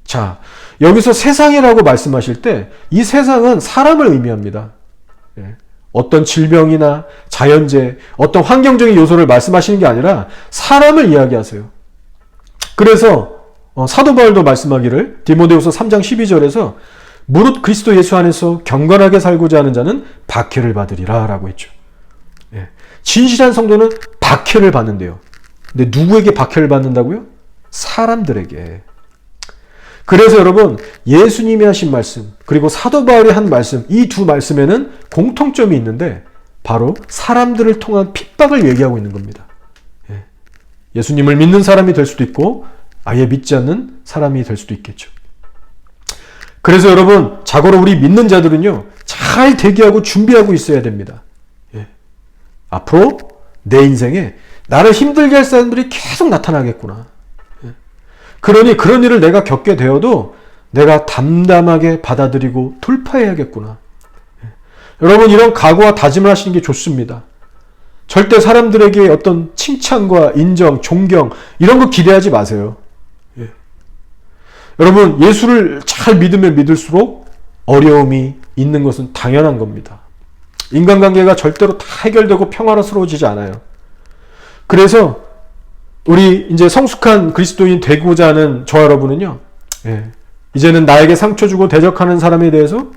자, 여기서 세상이라고 말씀하실 때 이 세상은 사람을 의미합니다. 어떤 질병이나 자연재해, 어떤 환경적인 요소를 말씀하시는 게 아니라 사람을 이야기하세요. 그래서 사도 바울도 말씀하기를 디모데후서 3장 12절에서 무릇 그리스도 예수 안에서 경건하게 살고자 하는 자는 박해를 받으리라 라고 했죠. 진실한 성도는 박해를 받는데요. 근데 누구에게 박해를 받는다고요? 사람들에게. 그래서 여러분, 예수님이 하신 말씀, 그리고 사도 바울이 한 말씀, 이 두 말씀에는 공통점이 있는데 바로 사람들을 통한 핍박을 얘기하고 있는 겁니다. 예수님을 믿는 사람이 될 수도 있고 아예 믿지 않는 사람이 될 수도 있겠죠. 그래서 여러분, 자고로 우리 믿는 자들은요, 잘 대기하고 준비하고 있어야 됩니다. 앞으로 내 인생에 나를 힘들게 할 사람들이 계속 나타나겠구나. 그러니 그런 일을 내가 겪게 되어도 내가 담담하게 받아들이고 돌파해야겠구나. 여러분, 이런 각오와 다짐을 하시는 게 좋습니다. 절대 사람들에게 어떤 칭찬과 인정, 존경 이런 거 기대하지 마세요. 여러분, 예수를 잘 믿으면 믿을수록 어려움이 있는 것은 당연한 겁니다. 인간관계가 절대로 다 해결되고 평화로워지지 않아요. 그래서 우리 이제 성숙한 그리스도인 되고자 하는 저와 여러분은요, 이제는 나에게 상처 주고 대적하는 사람에 대해서,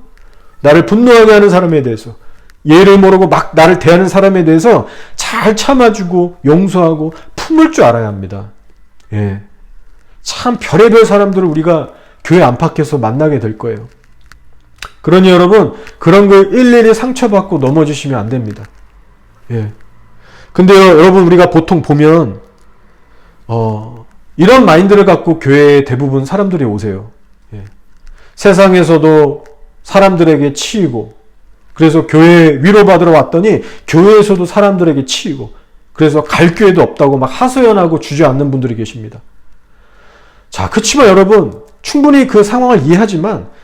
나를 분노하게 하는 사람에 대해서, 예를 모르고 막 나를 대하는 사람에 대해서 잘 참아주고 용서하고 품을 줄 알아야 합니다. 참 별의별 사람들을 우리가 교회 안팎에서 만나게 될 거예요. 그러니 여러분, 그런 걸 일일이 상처받고 넘어지시면 안 됩니다. 근데요, 여러분, 우리가 보통 보면 이런 마인드를 갖고 교회에 대부분 사람들이 오세요. 세상에서도 사람들에게 치이고, 그래서 교회에 위로받으러 왔더니 교회에서도 사람들에게 치이고, 그래서 갈 교회도 없다고 막 하소연하고 주저앉는 분들이 계십니다. 자, 그렇지만 여러분, 충분히 그 상황을 이해하지만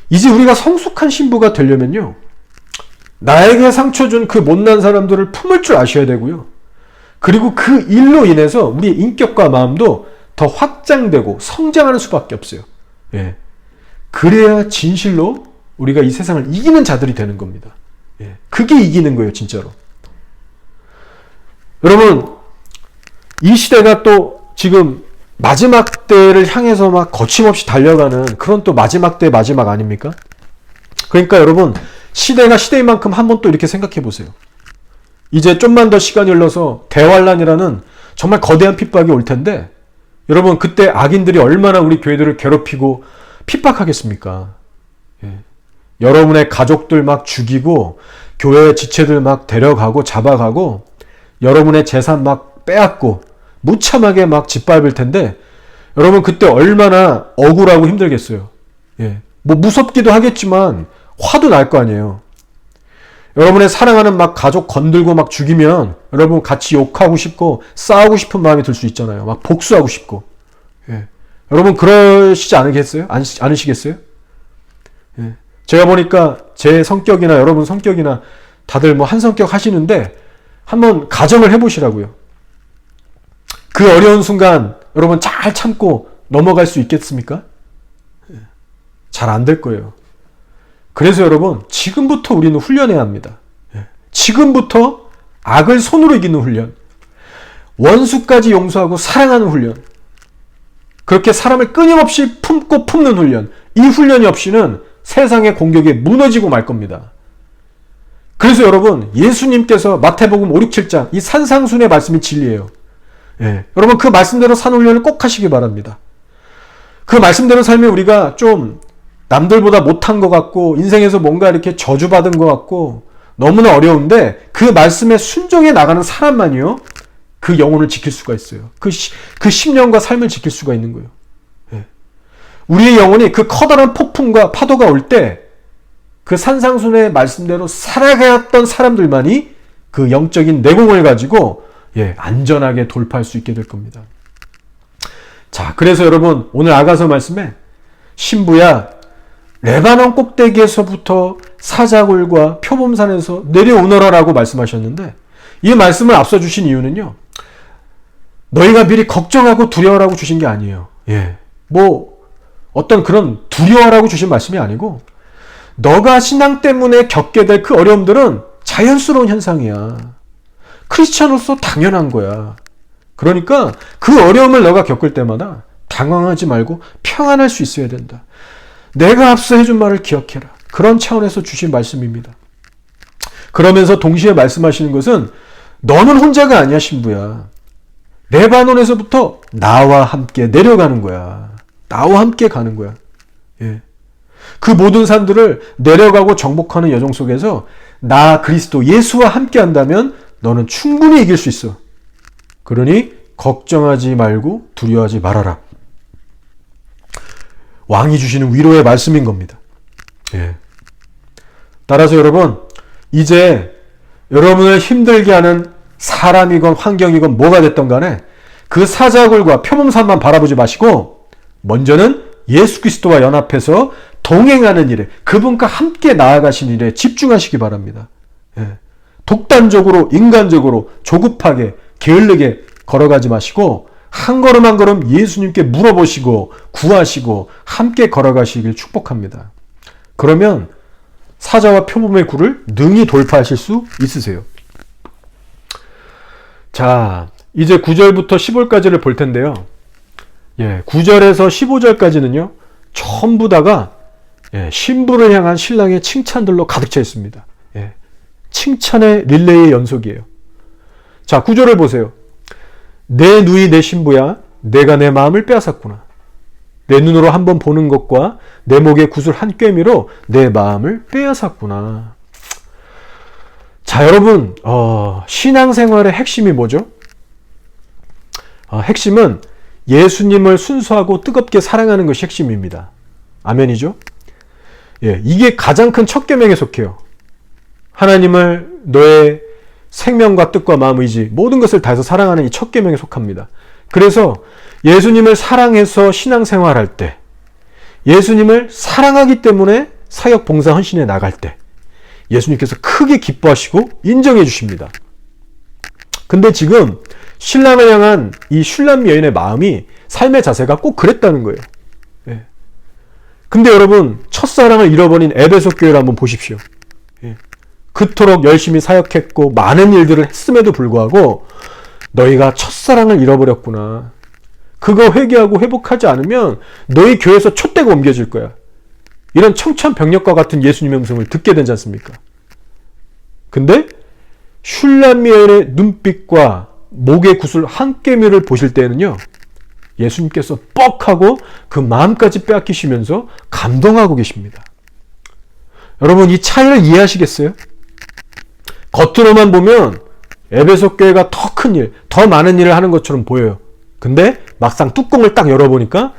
이제 우리가 성숙한 신부가 되려면요, 나에게 상처 준 그 못난 사람들을 품을 줄 아셔야 되고요. 그리고 그 일로 인해서 우리의 인격과 마음도 더 확장되고 성장하는 수밖에 없어요. 그래야 진실로 우리가 이 세상을 이기는 자들이 되는 겁니다. 그게 이기는 거예요, 진짜로. 여러분, 이 시대가 또 지금 마지막 때를 향해서 막 거침없이 달려가는 그런 또 마지막 때의 마지막 아닙니까? 그러니까 여러분, 시대가 시대인 만큼 한번 또 이렇게 생각해 보세요. 이제 좀만 더 시간이 흘러서 대환란이라는 정말 거대한 핍박이 올 텐데, 여러분, 그때 악인들이 얼마나 우리 교회들을 괴롭히고 핍박하겠습니까? 여러분의 가족들 막 죽이고, 교회 지체들 막 데려가고 잡아가고, 여러분의 재산 막 빼앗고 무참하게 막 짓밟을 텐데, 여러분, 그때 얼마나 억울하고 힘들겠어요. 뭐 무섭기도 하겠지만 화도 날 거 아니에요. 여러분의 사랑하는 막 가족 건들고 막 죽이면 여러분 같이 욕하고 싶고 싸우고 싶은 마음이 들 수 있잖아요. 막 복수하고 싶고. 여러분 그러시지 않으겠어요? 않으시겠어요? 제가 보니까 제 성격이나 여러분 성격이나 다들 뭐 한 성격 하시는데 한번 가정을 해보시라고요. 그 어려운 순간 여러분 잘 참고 넘어갈 수 있겠습니까? 잘 안 될 거예요. 그래서 여러분, 지금부터 우리는 훈련해야 합니다. 지금부터 악을 손으로 이기는 훈련, 원수까지 용서하고 사랑하는 훈련, 그렇게 사람을 끊임없이 품고 품는 훈련, 이 훈련이 없이는 세상의 공격에 무너지고 말 겁니다. 그래서 여러분, 예수님께서 마태복음 5, 6, 7장 이 산상순의 말씀이 진리예요. 예, 여러분 그 말씀대로 산 훈련을 꼭 하시기 바랍니다. 그 말씀대로 살면 우리가 좀 남들보다 못한 것 같고 인생에서 뭔가 이렇게 저주받은 것 같고 너무나 어려운데 그 말씀에 순종해 나가는 사람만이요 그 영혼을 지킬 수가 있어요. 그 심령과 삶을 지킬 수가 있는 거예요. 예. 우리의 영혼이 그 커다란 폭풍과 파도가 올 때 그 산상순의 말씀대로 살아갔던 사람들만이 그 영적인 내공을 가지고 안전하게 돌파할 수 있게 될 겁니다. 자, 그래서 여러분 오늘 아가서 말씀에 신부야 레바논 꼭대기에서부터 사자굴과 표범산에서 내려오너라라고 말씀하셨는데 이 말씀을 앞서 주신 이유는요. 너희가 미리 걱정하고 두려워라고 주신 게 아니에요. 어떤 그런 두려워라고 주신 말씀이 아니고 너가 신앙 때문에 겪게 될 그 어려움들은 자연스러운 현상이야. 크리스찬으로서 당연한 거야. 그러니까 그 어려움을 너가 겪을 때마다 당황하지 말고 평안할 수 있어야 된다. 내가 앞서 해준 말을 기억해라. 그런 차원에서 주신 말씀입니다. 그러면서 동시에 말씀하시는 것은 너는 혼자가 아니야 신부야. 레바논에서부터 나와 함께 내려가는 거야. 나와 함께 가는 거야. 그 모든 산들을 내려가고 정복하는 여정 속에서 나 그리스도 예수와 함께 한다면 너는 충분히 이길 수 있어. 그러니 걱정하지 말고 두려워하지 말아라. 왕이 주시는 위로의 말씀인 겁니다. 따라서 여러분 이제 여러분을 힘들게 하는 사람이건 환경이건 뭐가 됐던 간에 그 사자굴과 표범산만 바라보지 마시고 먼저는 예수 그리스도와 연합해서 동행하는 일에 그분과 함께 나아가시는 일에 집중하시기 바랍니다. 독단적으로 인간적으로 조급하게 게을르게 걸어가지 마시고 한 걸음 한 걸음 예수님께 물어보시고 구하시고 함께 걸어가시길 축복합니다. 그러면 사자와 표범의 굴을 능히 돌파하실 수 있으세요. 자, 이제 9절부터 15절까지를 볼 텐데요. 9절에서 15절까지는요. 전부 다가 신부를 향한 신랑의 칭찬들로 가득 차 있습니다. 칭찬의 릴레이의 연속이에요. 자, 9절을 보세요. 내 누이 내 신부야 내가 내 마음을 빼앗았구나. 내 눈으로 한번 보는 것과 내 목에 구슬 한 꿰미로 내 마음을 빼앗았구나. 자, 여러분 신앙생활의 핵심이 뭐죠? 핵심은 예수님을 순수하고 뜨겁게 사랑하는 것이 핵심입니다. 아멘이죠? 이게 가장 큰 첫 계명에 속해요. 하나님을 너의 생명과 뜻과 마음, 의지 모든 것을 다해서 사랑하는 이 첫 계명에 속합니다. 그래서 예수님을 사랑해서 신앙생활할 때, 예수님을 사랑하기 때문에 사역 봉사 헌신에 나갈 때 예수님께서 크게 기뻐하시고 인정해 주십니다. 근데 지금 신랑을 향한 이 슐람미 여인의 마음이 삶의 자세가 꼭 그랬다는 거예요. 근데 여러분 첫사랑을 잃어버린 에베소 교회를 한번 보십시오. 그토록 열심히 사역했고 많은 일들을 했음에도 불구하고 너희가 첫사랑을 잃어버렸구나. 그거 회개하고 회복하지 않으면 너희 교회에서 촛대가 옮겨질 거야. 이런 청천벽력과 같은 예수님의 음성을 듣게 되지 않습니까? 근데 슐람미 여인의 눈빛과 목의 구슬 한 꿰미를 보실 때는요. 예수님께서 뻑하고 그 마음까지 빼앗기시면서 감동하고 계십니다. 여러분 이 차이를 이해하시겠어요? 겉으로만 보면 에베소 교회가 더 큰 일, 더 많은 일을 하는 것처럼 보여요. 근데 막상 뚜껑을 딱 열어보니까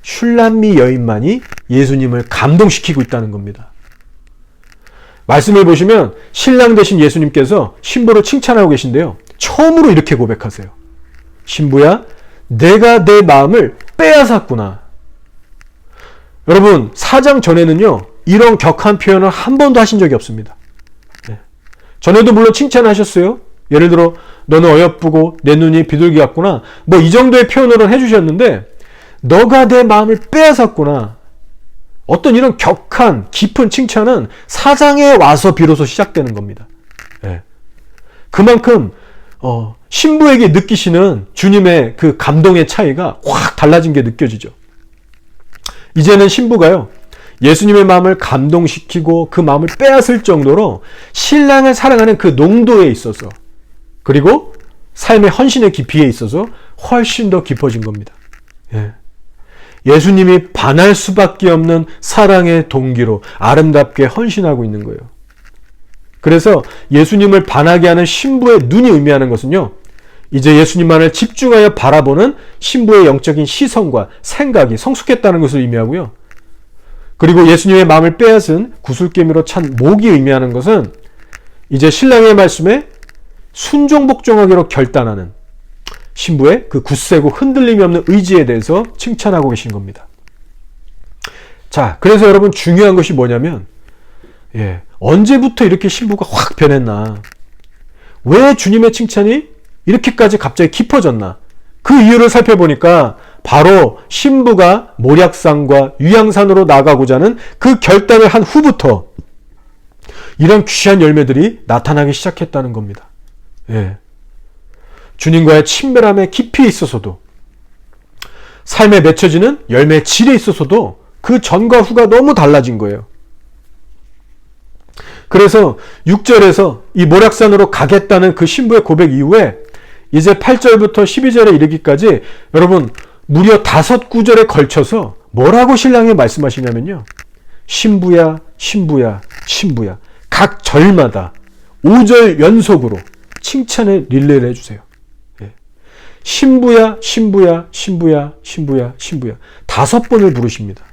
슐람미 여인만이 예수님을 감동시키고 있다는 겁니다. 말씀을 보시면 신랑 되신 예수님께서 신부를 칭찬하고 계신데요. 처음으로 이렇게 고백하세요. 신부야, 내가 내 마음을 빼앗았구나. 여러분 4장 전에는요. 이런 격한 표현을 한 번도 하신 적이 없습니다. 전에도 물론 칭찬하셨어요. 예를 들어 너는 어여쁘고 내 눈이 비둘기 같구나. 뭐 이 정도의 표현으로는 해주셨는데 너가 내 마음을 빼앗았구나. 어떤 이런 격한 깊은 칭찬은 4장에 와서 비로소 시작되는 겁니다. 그만큼 신부에게 느끼시는 주님의 그 감동의 차이가 확 달라진 게 느껴지죠. 이제는 신부가요, 예수님의 마음을 감동시키고 그 마음을 빼앗을 정도로 신랑을 사랑하는 그 농도에 있어서, 그리고 삶의 헌신의 깊이에 있어서 훨씬 더 깊어진 겁니다. 예수님이 반할 수밖에 없는 사랑의 동기로 아름답게 헌신하고 있는 거예요. 그래서 예수님을 반하게 하는 신부의 눈이 의미하는 것은요, 이제 예수님만을 집중하여 바라보는 신부의 영적인 시선과 생각이 성숙했다는 것을 의미하고요. 그리고 예수님의 마음을 빼앗은 구슬개미로 찬 목이 의미하는 것은 이제 신랑의 말씀에 순종복종하기로 결단하는 신부의 그 굳세고 흔들림이 없는 의지에 대해서 칭찬하고 계신 겁니다. 자, 그래서 여러분 중요한 것이 뭐냐면, 언제부터 이렇게 신부가 확 변했나? 왜 주님의 칭찬이 이렇게까지 갑자기 깊어졌나? 그 이유를 살펴보니까 바로 신부가 모략산과 유향산으로 나가고자 하는 그 결단을 한 후부터 이런 귀한 열매들이 나타나기 시작했다는 겁니다. 주님과의 친밀함에 깊이 있어서도, 삶에 맺혀지는 열매의 질에 있어서도 그 전과 후가 너무 달라진 거예요. 그래서 6절에서 이 모략산으로 가겠다는 그 신부의 고백 이후에 이제 8절부터 12절에 이르기까지 여러분 무려 5구절에 걸쳐서 뭐라고 신랑이 말씀하시냐면요, 신부야 신부야 신부야, 각 절마다 5절 연속으로 칭찬의 릴레이를 해주세요. 신부야 신부야 신부야 신부야 신부야 5번을 부르십니다.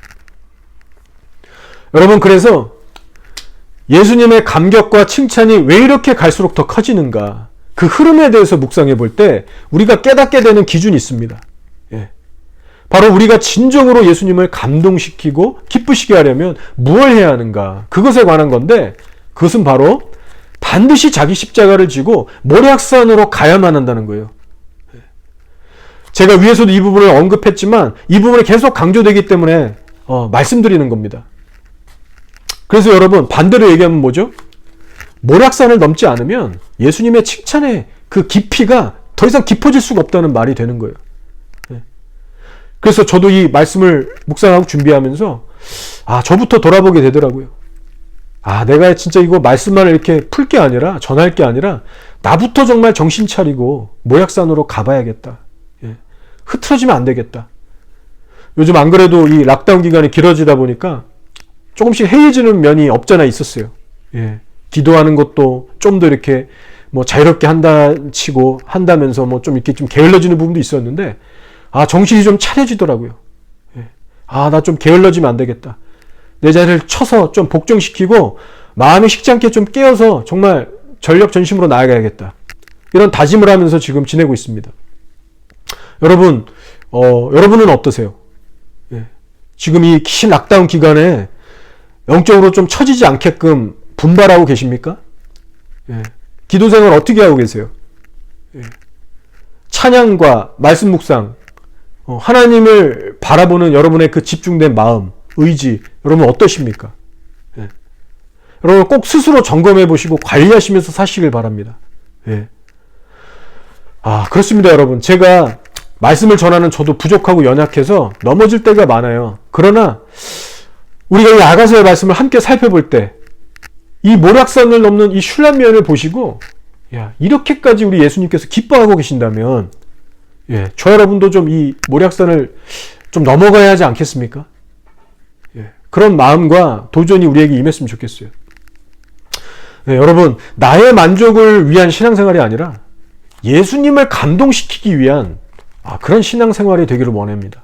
여러분, 그래서 예수님의 감격과 칭찬이 왜 이렇게 갈수록 더 커지는가, 그 흐름에 대해서 묵상해 볼 때 우리가 깨닫게 되는 기준이 있습니다. 바로 우리가 진정으로 예수님을 감동시키고 기쁘시게 하려면 무엇을 해야 하는가, 그것에 관한 건데, 그것은 바로 반드시 자기 십자가를 지고 모략산으로 가야만 한다는 거예요. 제가 위에서도 이 부분을 언급했지만 이 부분이 계속 강조되기 때문에 말씀드리는 겁니다. 그래서 여러분, 반대로 얘기하면 뭐죠? 모략산을 넘지 않으면 예수님의 칭찬의 그 깊이가 더 이상 깊어질 수가 없다는 말이 되는 거예요. 그래서 저도 이 말씀을 묵상하고 준비하면서 저부터 돌아보게 되더라고요. 내가 진짜 이거 말씀만 이렇게 풀 게 아니라, 전할 게 아니라 나부터 정말 정신 차리고 모략산으로 가봐야겠다. 흐트러지면 안 되겠다. 요즘 안 그래도 이 락다운 기간이 길어지다 보니까 조금씩 해이해지는 면이 없잖아 있었어요. 기도하는 것도 좀 더 이렇게 뭐 자유롭게 한다면서 뭐 좀 이렇게 좀 게을러지는 부분도 있었는데, 정신이 좀 차려지더라고요. 나 좀 게을러지면 안 되겠다. 내 자리를 쳐서 좀 복종시키고 마음이 식지 않게 좀 깨어서 정말 전력 전심으로 나아가야겠다. 이런 다짐을 하면서 지금 지내고 있습니다. 여러분, 여러분은 어떠세요? 지금 이 긴 락다운 기간에 영적으로 좀 처지지 않게끔 분발하고 계십니까? 기도 생활 어떻게 하고 계세요? 찬양과 말씀 묵상, 하나님을 바라보는 여러분의 그 집중된 마음, 의지, 여러분 어떠십니까? 여러분 꼭 스스로 점검해 보시고 관리하시면서 사시길 바랍니다. 그렇습니다, 여러분. 제가 말씀을 전하는 저도 부족하고 연약해서 넘어질 때가 많아요. 그러나 우리가 이 아가서의 말씀을 함께 살펴볼 때 이 모략산을 넘는 이 슐람면을 보시고, 이렇게까지 우리 예수님께서 기뻐하고 계신다면, 저 여러분도 좀 이 모략산을 좀 넘어가야 하지 않겠습니까? 그런 마음과 도전이 우리에게 임했으면 좋겠어요. 여러분, 나의 만족을 위한 신앙생활이 아니라 예수님을 감동시키기 위한 그런 신앙생활이 되기를 원합니다.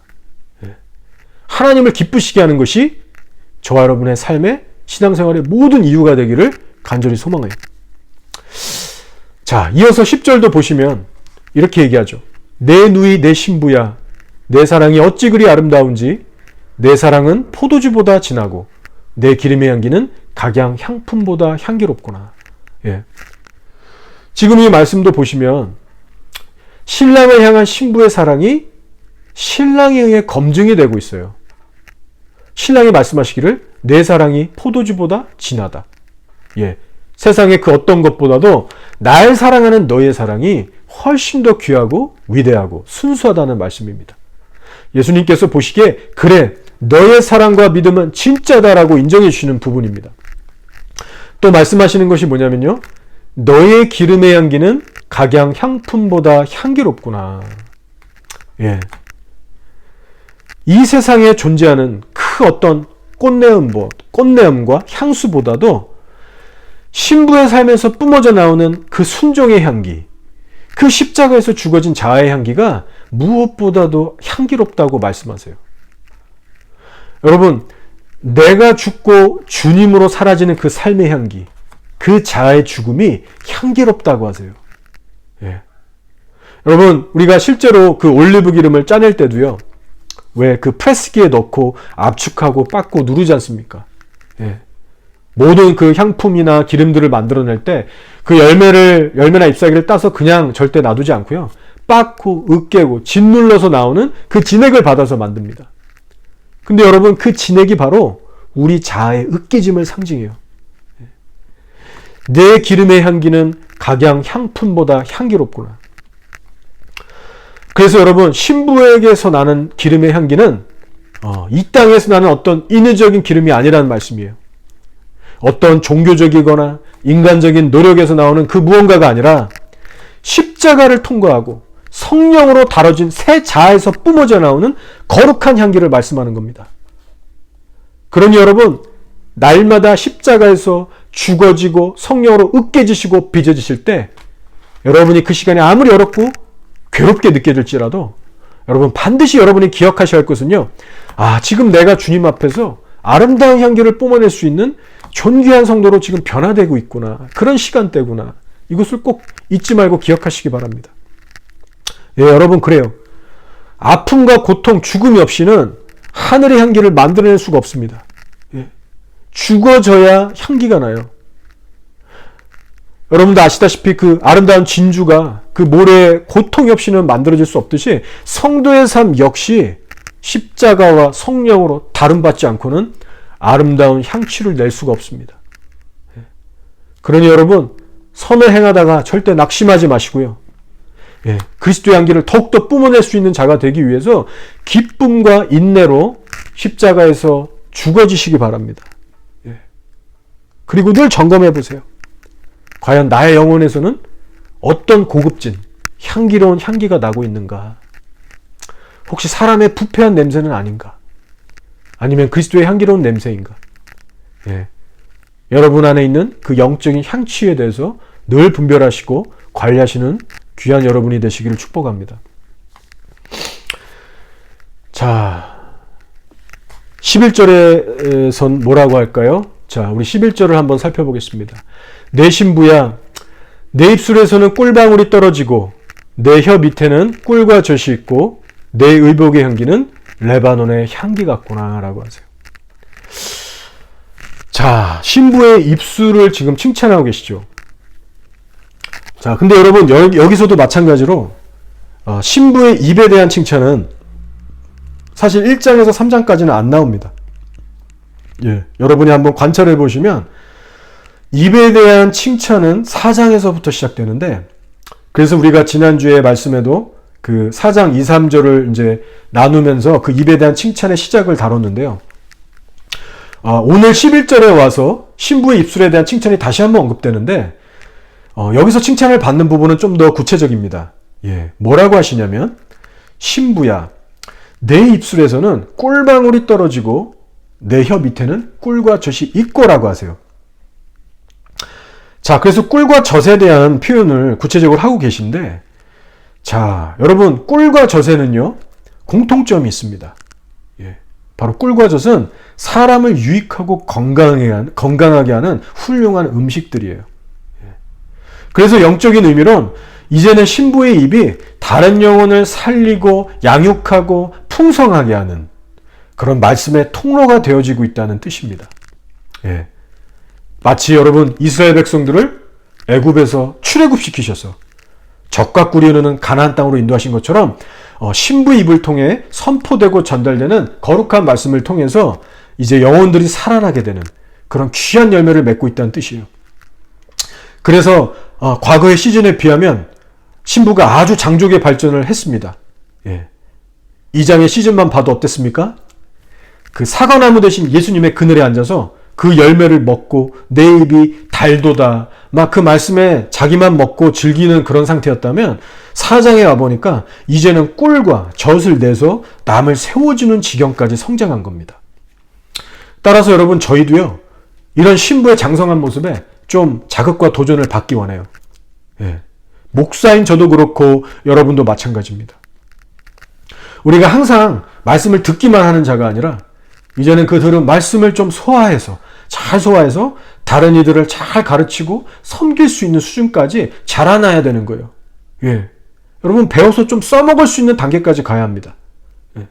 하나님을 기쁘시게 하는 것이 저와 여러분의 삶의 신앙생활의 모든 이유가 되기를 간절히 소망해요. 자, 이어서 10절도 보시면 이렇게 얘기하죠. 내 누이 내 신부야, 내 사랑이 어찌 그리 아름다운지, 내 사랑은 포도주보다 진하고 내 기름의 향기는 각양 향품보다 향기롭구나. 지금 이 말씀도 보시면 신랑을 향한 신부의 사랑이 신랑에 의해 검증이 되고 있어요. 신랑이 말씀하시기를 내 사랑이 포도주보다 진하다. 세상의 그 어떤 것보다도 날 사랑하는 너의 사랑이 훨씬 더 귀하고 위대하고 순수하다는 말씀입니다. 예수님께서 보시기에 그래 너의 사랑과 믿음은 진짜다라고 인정해 주시는 부분입니다. 또 말씀하시는 것이 뭐냐면요. 너의 기름의 향기는 각양 향품보다 향기롭구나. 예. 이 세상에 존재하는 그 어떤 꽃내음과 향수보다도 신부의 삶에서 뿜어져 나오는 그 순종의 향기, 그 십자가에서 죽어진 자아의 향기가 무엇보다도 향기롭다고 말씀하세요. 여러분, 내가 죽고 주님으로 사라지는 그 삶의 향기, 그 자아의 죽음이 향기롭다고 하세요. 예. 여러분, 우리가 실제로 그 올리브 기름을 짜낼 때도요, 왜 그 프레스기에 넣고 압축하고 빻고 누르지 않습니까? 예. 모든 그 향품이나 기름들을 만들어낼 때 그 열매나 잎사귀를 따서 그냥 절대 놔두지 않고요. 빻고 으깨고 짓눌러서 나오는 그 진액을 받아서 만듭니다. 근데 여러분, 그 진액이 바로 우리 자아의 으깨짐을 상징해요. 내 기름의 향기는 각양 향품보다 향기롭구나. 그래서 여러분, 신부에게서 나는 기름의 향기는 이 땅에서 나는 어떤 인위적인 기름이 아니라는 말씀이에요. 어떤 종교적이거나 인간적인 노력에서 나오는 그 무언가가 아니라 십자가를 통과하고 성령으로 다뤄진 새 자아에서 뿜어져 나오는 거룩한 향기를 말씀하는 겁니다. 그러니 여러분, 날마다 십자가에서 죽어지고 성령으로 으깨지시고 빚어지실 때 여러분이 그 시간이 아무리 어렵고 괴롭게 느껴질지라도 여러분 반드시 여러분이 기억하셔야 할 것은요. 지금 내가 주님 앞에서 아름다운 향기를 뿜어낼 수 있는 존귀한 성도로 지금 변화되고 있구나. 그런 시간대구나. 이것을 꼭 잊지 말고 기억하시기 바랍니다. 예, 여러분 그래요. 아픔과 고통, 죽음이 없이는 하늘의 향기를 만들어낼 수가 없습니다. 예. 죽어져야 향기가 나요. 여러분도 아시다시피 그 아름다운 진주가 그 모래에 고통이 없이는 만들어질 수 없듯이 성도의 삶 역시 십자가와 성령으로 다름받지 않고는 아름다운 향취를 낼 수가 없습니다. 그러니 여러분, 선을 행하다가 절대 낙심하지 마시고요. 그리스도의 향기를 더욱더 뿜어낼 수 있는 자가 되기 위해서 기쁨과 인내로 십자가에서 죽어지시기 바랍니다. 그리고 늘 점검해 보세요. 과연 나의 영혼에서는 어떤 고급진 향기로운 향기가 나고 있는가? 혹시 사람의 부패한 냄새는 아닌가? 아니면 그리스도의 향기로운 냄새인가? 여러분 안에 있는 그 영적인 향취에 대해서 늘 분별하시고 관리하시는 귀한 여러분이 되시기를 축복합니다. 자, 11절에선 뭐라고 할까요? 자, 우리 11절을 한번 살펴보겠습니다. 내 신부야, 내 입술에서는 꿀방울이 떨어지고 내 혀 밑에는 꿀과 젖이 있고 내 의복의 향기는 레바논의 향기 같구나 라고 하세요. 자, 신부의 입술을 지금 칭찬하고 계시죠. 자, 근데 여러분 여기서도 마찬가지로 신부의 입에 대한 칭찬은 사실 1장에서 3장까지는 안 나옵니다. 여러분이 한번 관찰해 보시면 입에 대한 칭찬은 4장에서부터 시작되는데, 그래서 우리가 지난주에 말씀에도 그 4장 2, 3절을 이제 나누면서 그 입에 대한 칭찬의 시작을 다뤘는데요. 오늘 11절에 와서 신부의 입술에 대한 칭찬이 다시 한번 언급되는데, 여기서 칭찬을 받는 부분은 좀 더 구체적입니다. 뭐라고 하시냐면, 신부야, 내 입술에서는 꿀방울이 떨어지고 내 혀 밑에는 꿀과 젖이 있고라고 하세요. 자, 그래서 꿀과 젖에 대한 표현을 구체적으로 하고 계신데, 자, 여러분, 꿀과 젖에는요, 공통점이 있습니다. 바로 꿀과 젖은 사람을 유익하고 건강하게 하는 훌륭한 음식들이에요. 그래서 영적인 의미론, 이제는 신부의 입이 다른 영혼을 살리고 양육하고 풍성하게 하는 그런 말씀의 통로가 되어지고 있다는 뜻입니다. 마치 여러분 이스라엘 백성들을 애굽에서 출애굽시키셔서 젖과 꿀이 흐르는 가나안 땅으로 인도하신 것처럼 신부의 입을 통해 선포되고 전달되는 거룩한 말씀을 통해서 이제 영혼들이 살아나게 되는 그런 귀한 열매를 맺고 있다는 뜻이에요. 그래서 과거의 시즌에 비하면 신부가 아주 장족의 발전을 했습니다. 예. 2장의 시즌만 봐도 어땠습니까? 그 사과나무 대신 예수님의 그늘에 앉아서 그 열매를 먹고 내 입이 달도다. 막 그 말씀에 자기만 먹고 즐기는 그런 상태였다면 4장에 와보니까 이제는 꿀과 젖을 내서 남을 세워주는 지경까지 성장한 겁니다. 따라서 여러분 저희도요. 이런 신부의 장성한 모습에 좀 자극과 도전을 받기 원해요. 예. 목사인 저도 그렇고 여러분도 마찬가지입니다. 우리가 항상 말씀을 듣기만 하는 자가 아니라 이제는 그 들은 말씀을 좀 잘 소화해서 다른 이들을 잘 가르치고 섬길 수 있는 수준까지 자라나야 되는 거예요. 예. 여러분 배워서 좀 써먹을 수 있는 단계까지 가야 합니다. 예.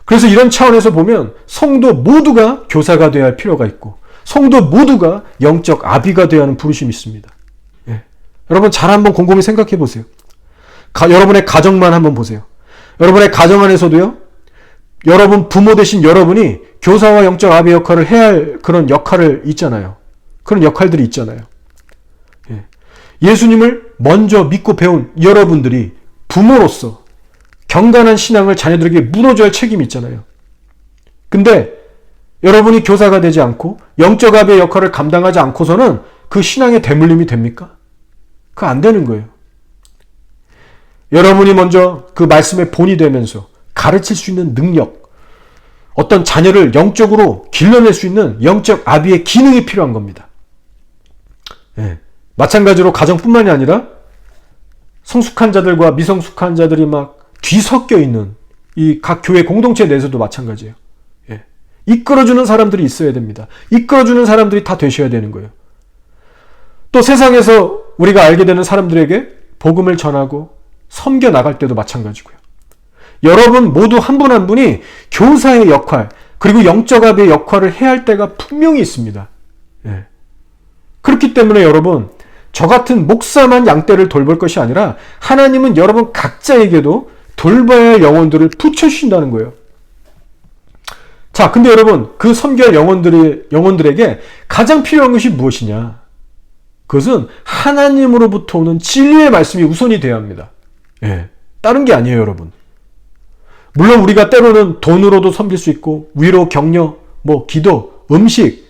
그래서 이런 차원에서 보면 성도 모두가 교사가 되어야 할 필요가 있고 성도 모두가 영적 아비가 되어야 하는 부르심이 있습니다. 예. 여러분 잘 한번 곰곰이 생각해 보세요. 여러분의 가정만 한번 보세요. 여러분의 가정 안에서도요. 여러분 부모 되신 여러분이 교사와 영적 아비 역할을 해야 할 그런 역할을 있잖아요. 그런 역할들이 있잖아요. 예. 예수님을 먼저 믿고 배운 여러분들이 부모로서 경건한 신앙을 자녀들에게 물어줘야 할 책임이 있잖아요. 근데 여러분이 교사가 되지 않고 영적 아비의 역할을 감당하지 않고서는 그 신앙의 대물림이 됩니까? 그거 안 되는 거예요. 여러분이 먼저 그 말씀의 본이 되면서 가르칠 수 있는 능력, 어떤 자녀를 영적으로 길러낼 수 있는 영적 아비의 기능이 필요한 겁니다. 예. 마찬가지로 가정뿐만이 아니라 성숙한 자들과 미성숙한 자들이 막 뒤섞여 있는 이 각 교회 공동체 내에서도 마찬가지예요. 예. 이끌어주는 사람들이 있어야 됩니다. 이끌어주는 사람들이 다 되셔야 되는 거예요. 또 세상에서 우리가 알게 되는 사람들에게 복음을 전하고 섬겨 나갈 때도 마찬가지고요. 여러분 모두 한 분 한 분이 교사의 역할 그리고 영적 아비의 역할을 해야 할 때가 분명히 있습니다. 예. 그렇기 때문에 여러분 저 같은 목사만 양떼를 돌볼 것이 아니라 하나님은 여러분 각자에게도 돌봐야 할 영혼들을 붙여주신다는 거예요. 자, 근데 여러분 그 섬겨야 할 영혼들에게 가장 필요한 것이 무엇이냐? 그것은 하나님으로부터 오는 진리의 말씀이 우선이 되어야 합니다. 예. 다른 게 아니에요, 여러분. 물론 우리가 때로는 돈으로도 섬길 수 있고 위로, 격려, 기도, 음식,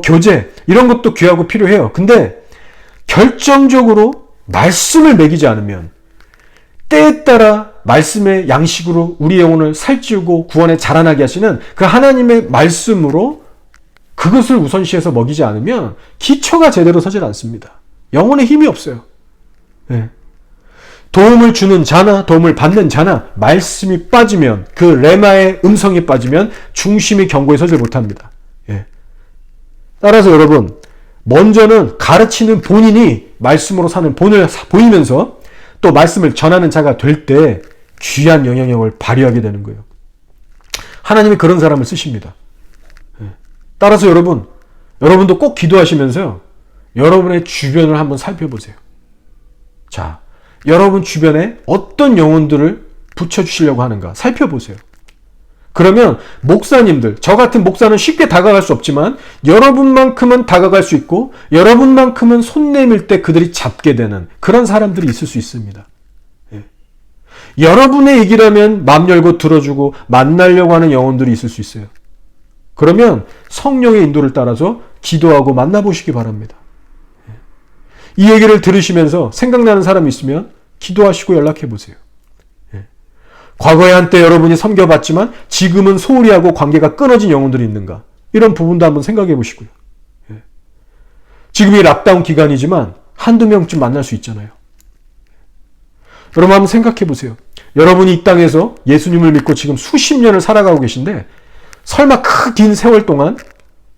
교제 이런 것도 귀하고 필요해요. 근데 결정적으로 말씀을 먹이지 않으면 때에 따라 말씀의 양식으로 우리 영혼을 살찌우고 구원에 자라나게 하시는 그 하나님의 말씀으로 그것을 우선시해서 먹이지 않으면 기초가 제대로 서질 않습니다. 영혼에 힘이 없어요. 네. 도움을 주는 자나 도움을 받는 자나 말씀이 빠지면 그 레마의 음성이 빠지면 중심이 견고히 서질 못합니다. 예. 따라서 여러분 먼저는 가르치는 본인이 말씀으로 사는 본을 보이면서 또 말씀을 전하는 자가 될 때 귀한 영향력을 발휘하게 되는 거예요. 하나님이 그런 사람을 쓰십니다. 예. 따라서 여러분도 꼭 기도하시면서요. 여러분의 주변을 한번 살펴보세요. 자, 여러분 주변에 어떤 영혼들을 붙여주시려고 하는가 살펴보세요. 그러면 목사님들, 저 같은 목사는 쉽게 다가갈 수 없지만 여러분만큼은 다가갈 수 있고 여러분만큼은 손 내밀 때 그들이 잡게 되는 그런 사람들이 있을 수 있습니다. 예. 여러분의 얘기라면 마음 열고 들어주고 만나려고 하는 영혼들이 있을 수 있어요. 그러면 성령의 인도를 따라서 기도하고 만나보시기 바랍니다. 이 얘기를 들으시면서 생각나는 사람이 있으면 기도하시고 연락해보세요. 과거에 한때 여러분이 섬겨봤지만 지금은 소홀히 하고 관계가 끊어진 영혼들이 있는가? 이런 부분도 한번 생각해 보시고요. 지금이 락다운 기간이지만 한두 명쯤 만날 수 있잖아요. 여러분 한번 생각해 보세요. 여러분이 이 땅에서 예수님을 믿고 지금 수십 년을 살아가고 계신데 설마 그 긴 세월 동안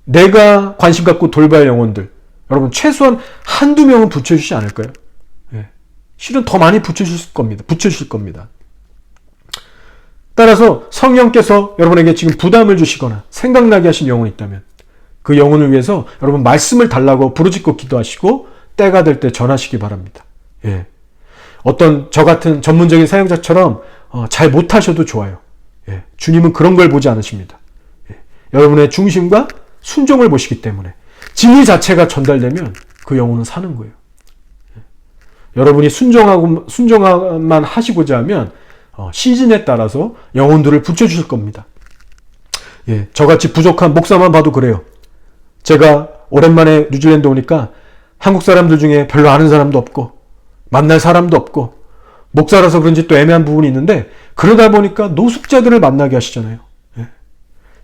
내가 관심 갖고 돌봐야 할 영혼들 여러분 최소한 한두 명은 붙여주시지 않을까요? 실은 더 많이 붙여주실 겁니다. 따라서 성령께서 여러분에게 지금 부담을 주시거나 생각나게 하신 영혼이 있다면 그 영혼을 위해서 여러분 말씀을 달라고 부르짖고 기도하시고 때가 될 때 전하시기 바랍니다. 예. 어떤 저 같은 전문적인 사역자처럼 잘 못하셔도 좋아요. 예. 주님은 그런 걸 보지 않으십니다. 예. 여러분의 중심과 순종을 보시기 때문에 진리 자체가 전달되면 그 영혼은 사는 거예요. 예. 여러분이 순종만 하시고자 하면 시즌에 따라서 영혼들을 붙여주실 겁니다. 예, 저같이 부족한 목사만 봐도 그래요. 제가 오랜만에 뉴질랜드 오니까 한국 사람들 중에 별로 아는 사람도 없고 만날 사람도 없고 목사라서 그런지 또 애매한 부분이 있는데 그러다 보니까 노숙자들을 만나게 하시잖아요. 예.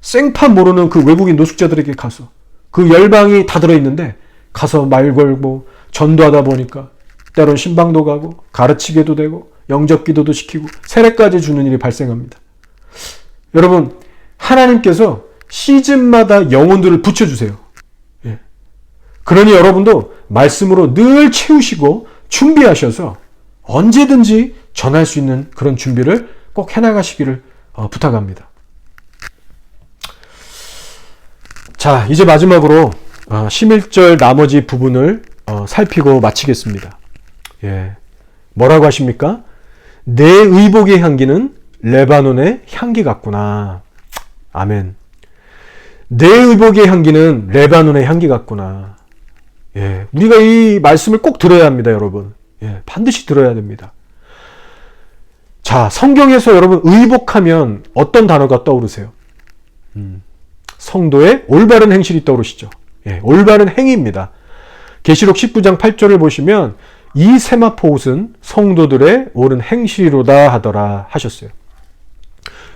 생판 모르는 그 외국인 노숙자들에게 가서 그 열방이 다 들어있는데 가서 말 걸고 전도하다 보니까 때론 신방도 가고 가르치게도 되고 영접기도도 시키고 세례까지 주는 일이 발생합니다. 여러분, 하나님께서 시즌마다 영혼들을 붙여주세요. 예. 그러니 여러분도 말씀으로 늘 채우시고 준비하셔서 언제든지 전할 수 있는 그런 준비를 꼭 해나가시기를 부탁합니다. 자, 이제 마지막으로 11절 나머지 부분을 살피고 마치겠습니다. 예. 뭐라고 하십니까? 내 의복의 향기는 레바논의 향기 같구나. 아멘. 내 의복의 향기는 레바논의 향기 같구나. 예. 우리가 이 말씀을 꼭 들어야 합니다, 여러분. 예. 반드시 들어야 됩니다. 자, 성경에서 여러분 의복하면 어떤 단어가 떠오르세요? 성도의 올바른 행실이 떠오르시죠. 예. 올바른 행위입니다. 계시록 19장 8절을 보시면 이 세마포 옷은 성도들의 옳은 행실이로다 하더라 하셨어요.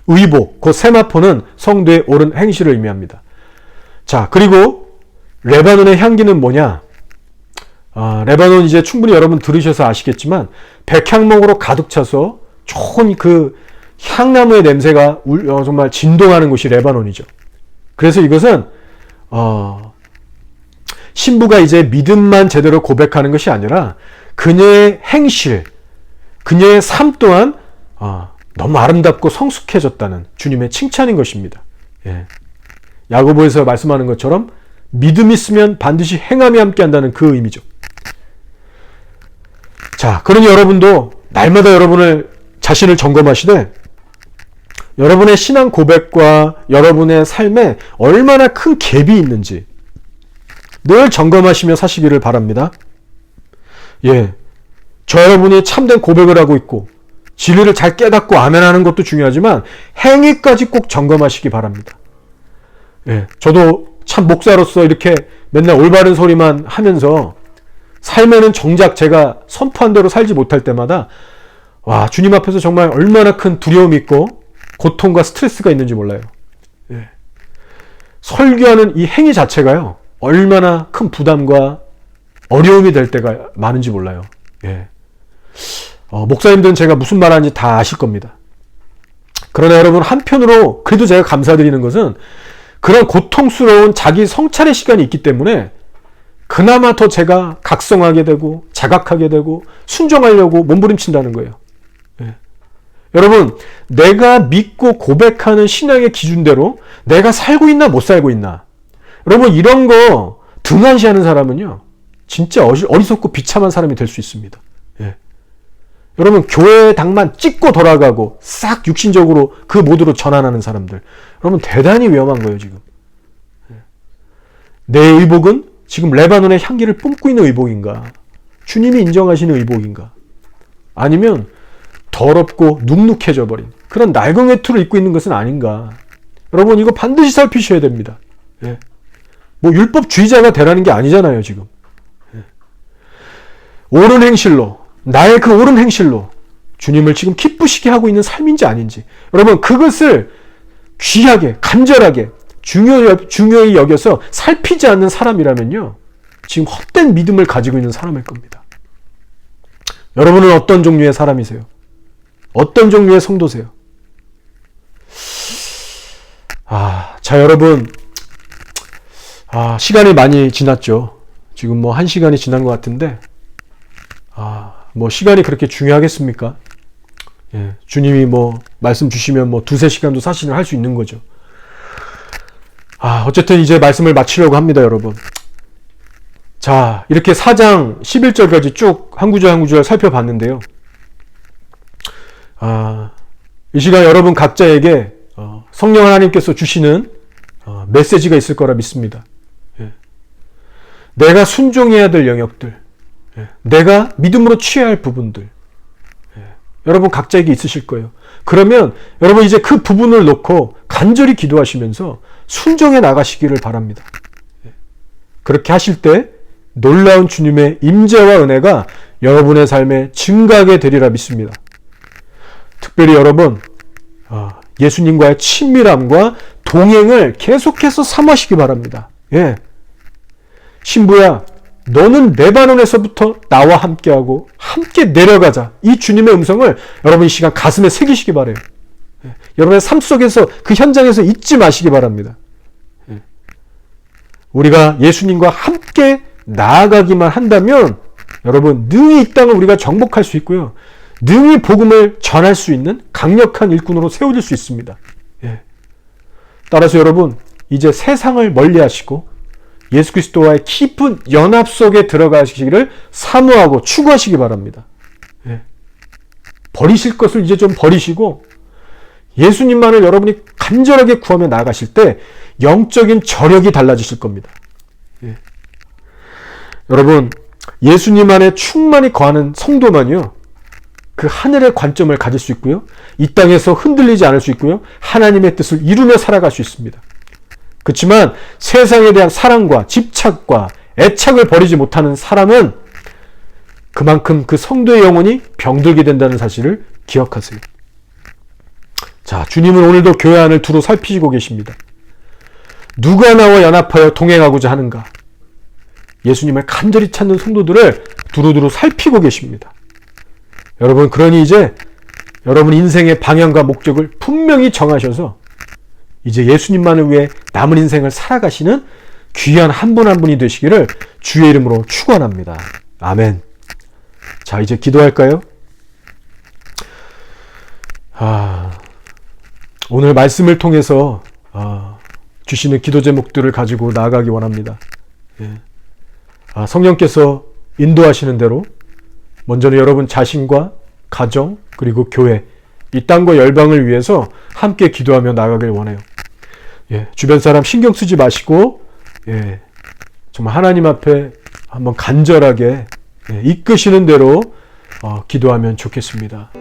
의복, 그 세마포는 성도의 옳은 행실을 의미합니다. 자, 그리고 레바논의 향기는 뭐냐? 레바논 이제 충분히 여러분 들으셔서 아시겠지만 백향목으로 가득 차서 좋은 그 향나무의 냄새가 정말 진동하는 곳이 레바논이죠. 그래서 이것은 신부가 이제 믿음만 제대로 고백하는 것이 아니라 그녀의 행실, 그녀의 삶 또한 너무 아름답고 성숙해졌다는 주님의 칭찬인 것입니다. 예. 야고보에서 말씀하는 것처럼 믿음 있으면 반드시 행함이 함께한다는 그 의미죠. 자, 그러니 여러분도 날마다 여러분을 자신을 점검하시되 여러분의 신앙 고백과 여러분의 삶에 얼마나 큰 갭이 있는지 늘 점검하시며 사시기를 바랍니다. 예, 저 여러분이 참된 고백을 하고 있고 진리를 잘 깨닫고 아멘하는 것도 중요하지만 행위까지 꼭 점검하시기 바랍니다. 예, 저도 참 목사로서 이렇게 맨날 올바른 소리만 하면서 삶에는 정작 제가 선포한 대로 살지 못할 때마다 와, 주님 앞에서 정말 얼마나 큰 두려움이 있고 고통과 스트레스가 있는지 몰라요. 예. 설교하는 이 행위 자체가요, 얼마나 큰 부담과 어려움이 될 때가 많은지 몰라요. 예. 목사님들은 제가 무슨 말하는지 다 아실 겁니다. 그러나 여러분, 한편으로 그래도 제가 감사드리는 것은 그런 고통스러운 자기 성찰의 시간이 있기 때문에 그나마 더 제가 각성하게 되고 자각하게 되고 순종하려고 몸부림친다는 거예요. 예. 여러분, 내가 믿고 고백하는 신앙의 기준대로 내가 살고 있나 못 살고 있나, 여러분 이런 거 등한시하는 사람은요 진짜 어리석고 비참한 사람이 될 수 있습니다. 예. 여러분, 교회 당만 찍고 돌아가고 싹 육신적으로 그 모드로 전환하는 사람들, 여러분 대단히 위험한 거예요 지금. 예. 내 의복은 지금 레바논의 향기를 뿜고 있는 의복인가? 주님이 인정하시는 의복인가? 아니면 더럽고 눅눅해져 버린 그런 낡은 외투를 입고 있는 것은 아닌가? 여러분, 이거 반드시 살피셔야 됩니다. 예. 뭐 율법주의자가 되라는 게 아니잖아요 지금. 예. 옳은 행실로, 나의 그 옳은 행실로 주님을 지금 기쁘시게 하고 있는 삶인지 아닌지, 여러분 그것을 귀하게 간절하게 중요히 여겨서 살피지 않는 사람이라면요 지금 헛된 믿음을 가지고 있는 사람일 겁니다. 여러분은 어떤 종류의 사람이세요? 어떤 종류의 성도세요? 자, 여러분, 시간이 많이 지났죠. 지금 뭐 1시간이 지난 것 같은데, 뭐 시간이 그렇게 중요하겠습니까? 예, 주님이 뭐 말씀 주시면 뭐 2-3시간도 사실은 할 수 있는 거죠. 어쨌든 이제 말씀을 마치려고 합니다, 여러분. 자, 이렇게 4장 11절까지 쭉 한 구절 한 구절 살펴봤는데요. 이 시간 여러분 각자에게 성령 하나님께서 주시는 메시지가 있을 거라 믿습니다. 예. 내가 순종해야 될 영역들, 내가 믿음으로 취해야 할 부분들, 여러분 각자에게 있으실 거예요. 그러면 여러분 이제 그 부분을 놓고 간절히 기도하시면서 순종해 나가시기를 바랍니다. 그렇게 하실 때 놀라운 주님의 임재와 은혜가 여러분의 삶에 증가하게 되리라 믿습니다. 특별히 여러분 예수님과의 친밀함과 동행을 계속해서 삼으시기 바랍니다. 신부야, 너는 레바논에서부터 나와 함께하고 함께 내려가자. 이 주님의 음성을 여러분 이 시간 가슴에 새기시기 바라요. 여러분의 삶 속에서 그 현장에서 잊지 마시기 바랍니다. 우리가 예수님과 함께 나아가기만 한다면 여러분 능히 이 땅을 우리가 정복할 수 있고요. 능히 복음을 전할 수 있는 강력한 일꾼으로 세워질 수 있습니다. 따라서 여러분 이제 세상을 멀리하시고 예수 그리스도와의 깊은 연합 속에 들어가시기를 사모하고 추구하시기 바랍니다. 버리실 것을 이제 좀 버리시고 예수님만을 여러분이 간절하게 구하며 나아가실 때 영적인 저력이 달라지실 겁니다. 여러분 예수님 안에 충만히 거하는 성도만요 그 하늘의 관점을 가질 수 있고요, 이 땅에서 흔들리지 않을 수 있고요, 하나님의 뜻을 이루며 살아갈 수 있습니다. 그렇지만 세상에 대한 사랑과 집착과 애착을 버리지 못하는 사람은 그만큼 그 성도의 영혼이 병들게 된다는 사실을 기억하세요. 자, 주님은 오늘도 교회 안을 두루 살피시고 계십니다. 누가 나와 연합하여 동행하고자 하는가? 예수님을 간절히 찾는 성도들을 두루두루 살피고 계십니다. 여러분, 그러니 이제 여러분 인생의 방향과 목적을 분명히 정하셔서 이제 예수님만을 위해 남은 인생을 살아가시는 귀한 한 분 한 분이 되시기를 주의 이름으로 축원합니다. 아멘. 자, 이제 기도할까요? 오늘 말씀을 통해서 주시는 기도 제목들을 가지고 나아가기 원합니다. 성령께서 인도하시는 대로 먼저는 여러분 자신과 가정 그리고 교회, 이 땅과 열방을 위해서 함께 기도하며 나아가길 원해요. 주변 사람 신경 쓰지 마시고 정말 하나님 앞에 한번 간절하게 이끄시는 대로 기도하면 좋겠습니다.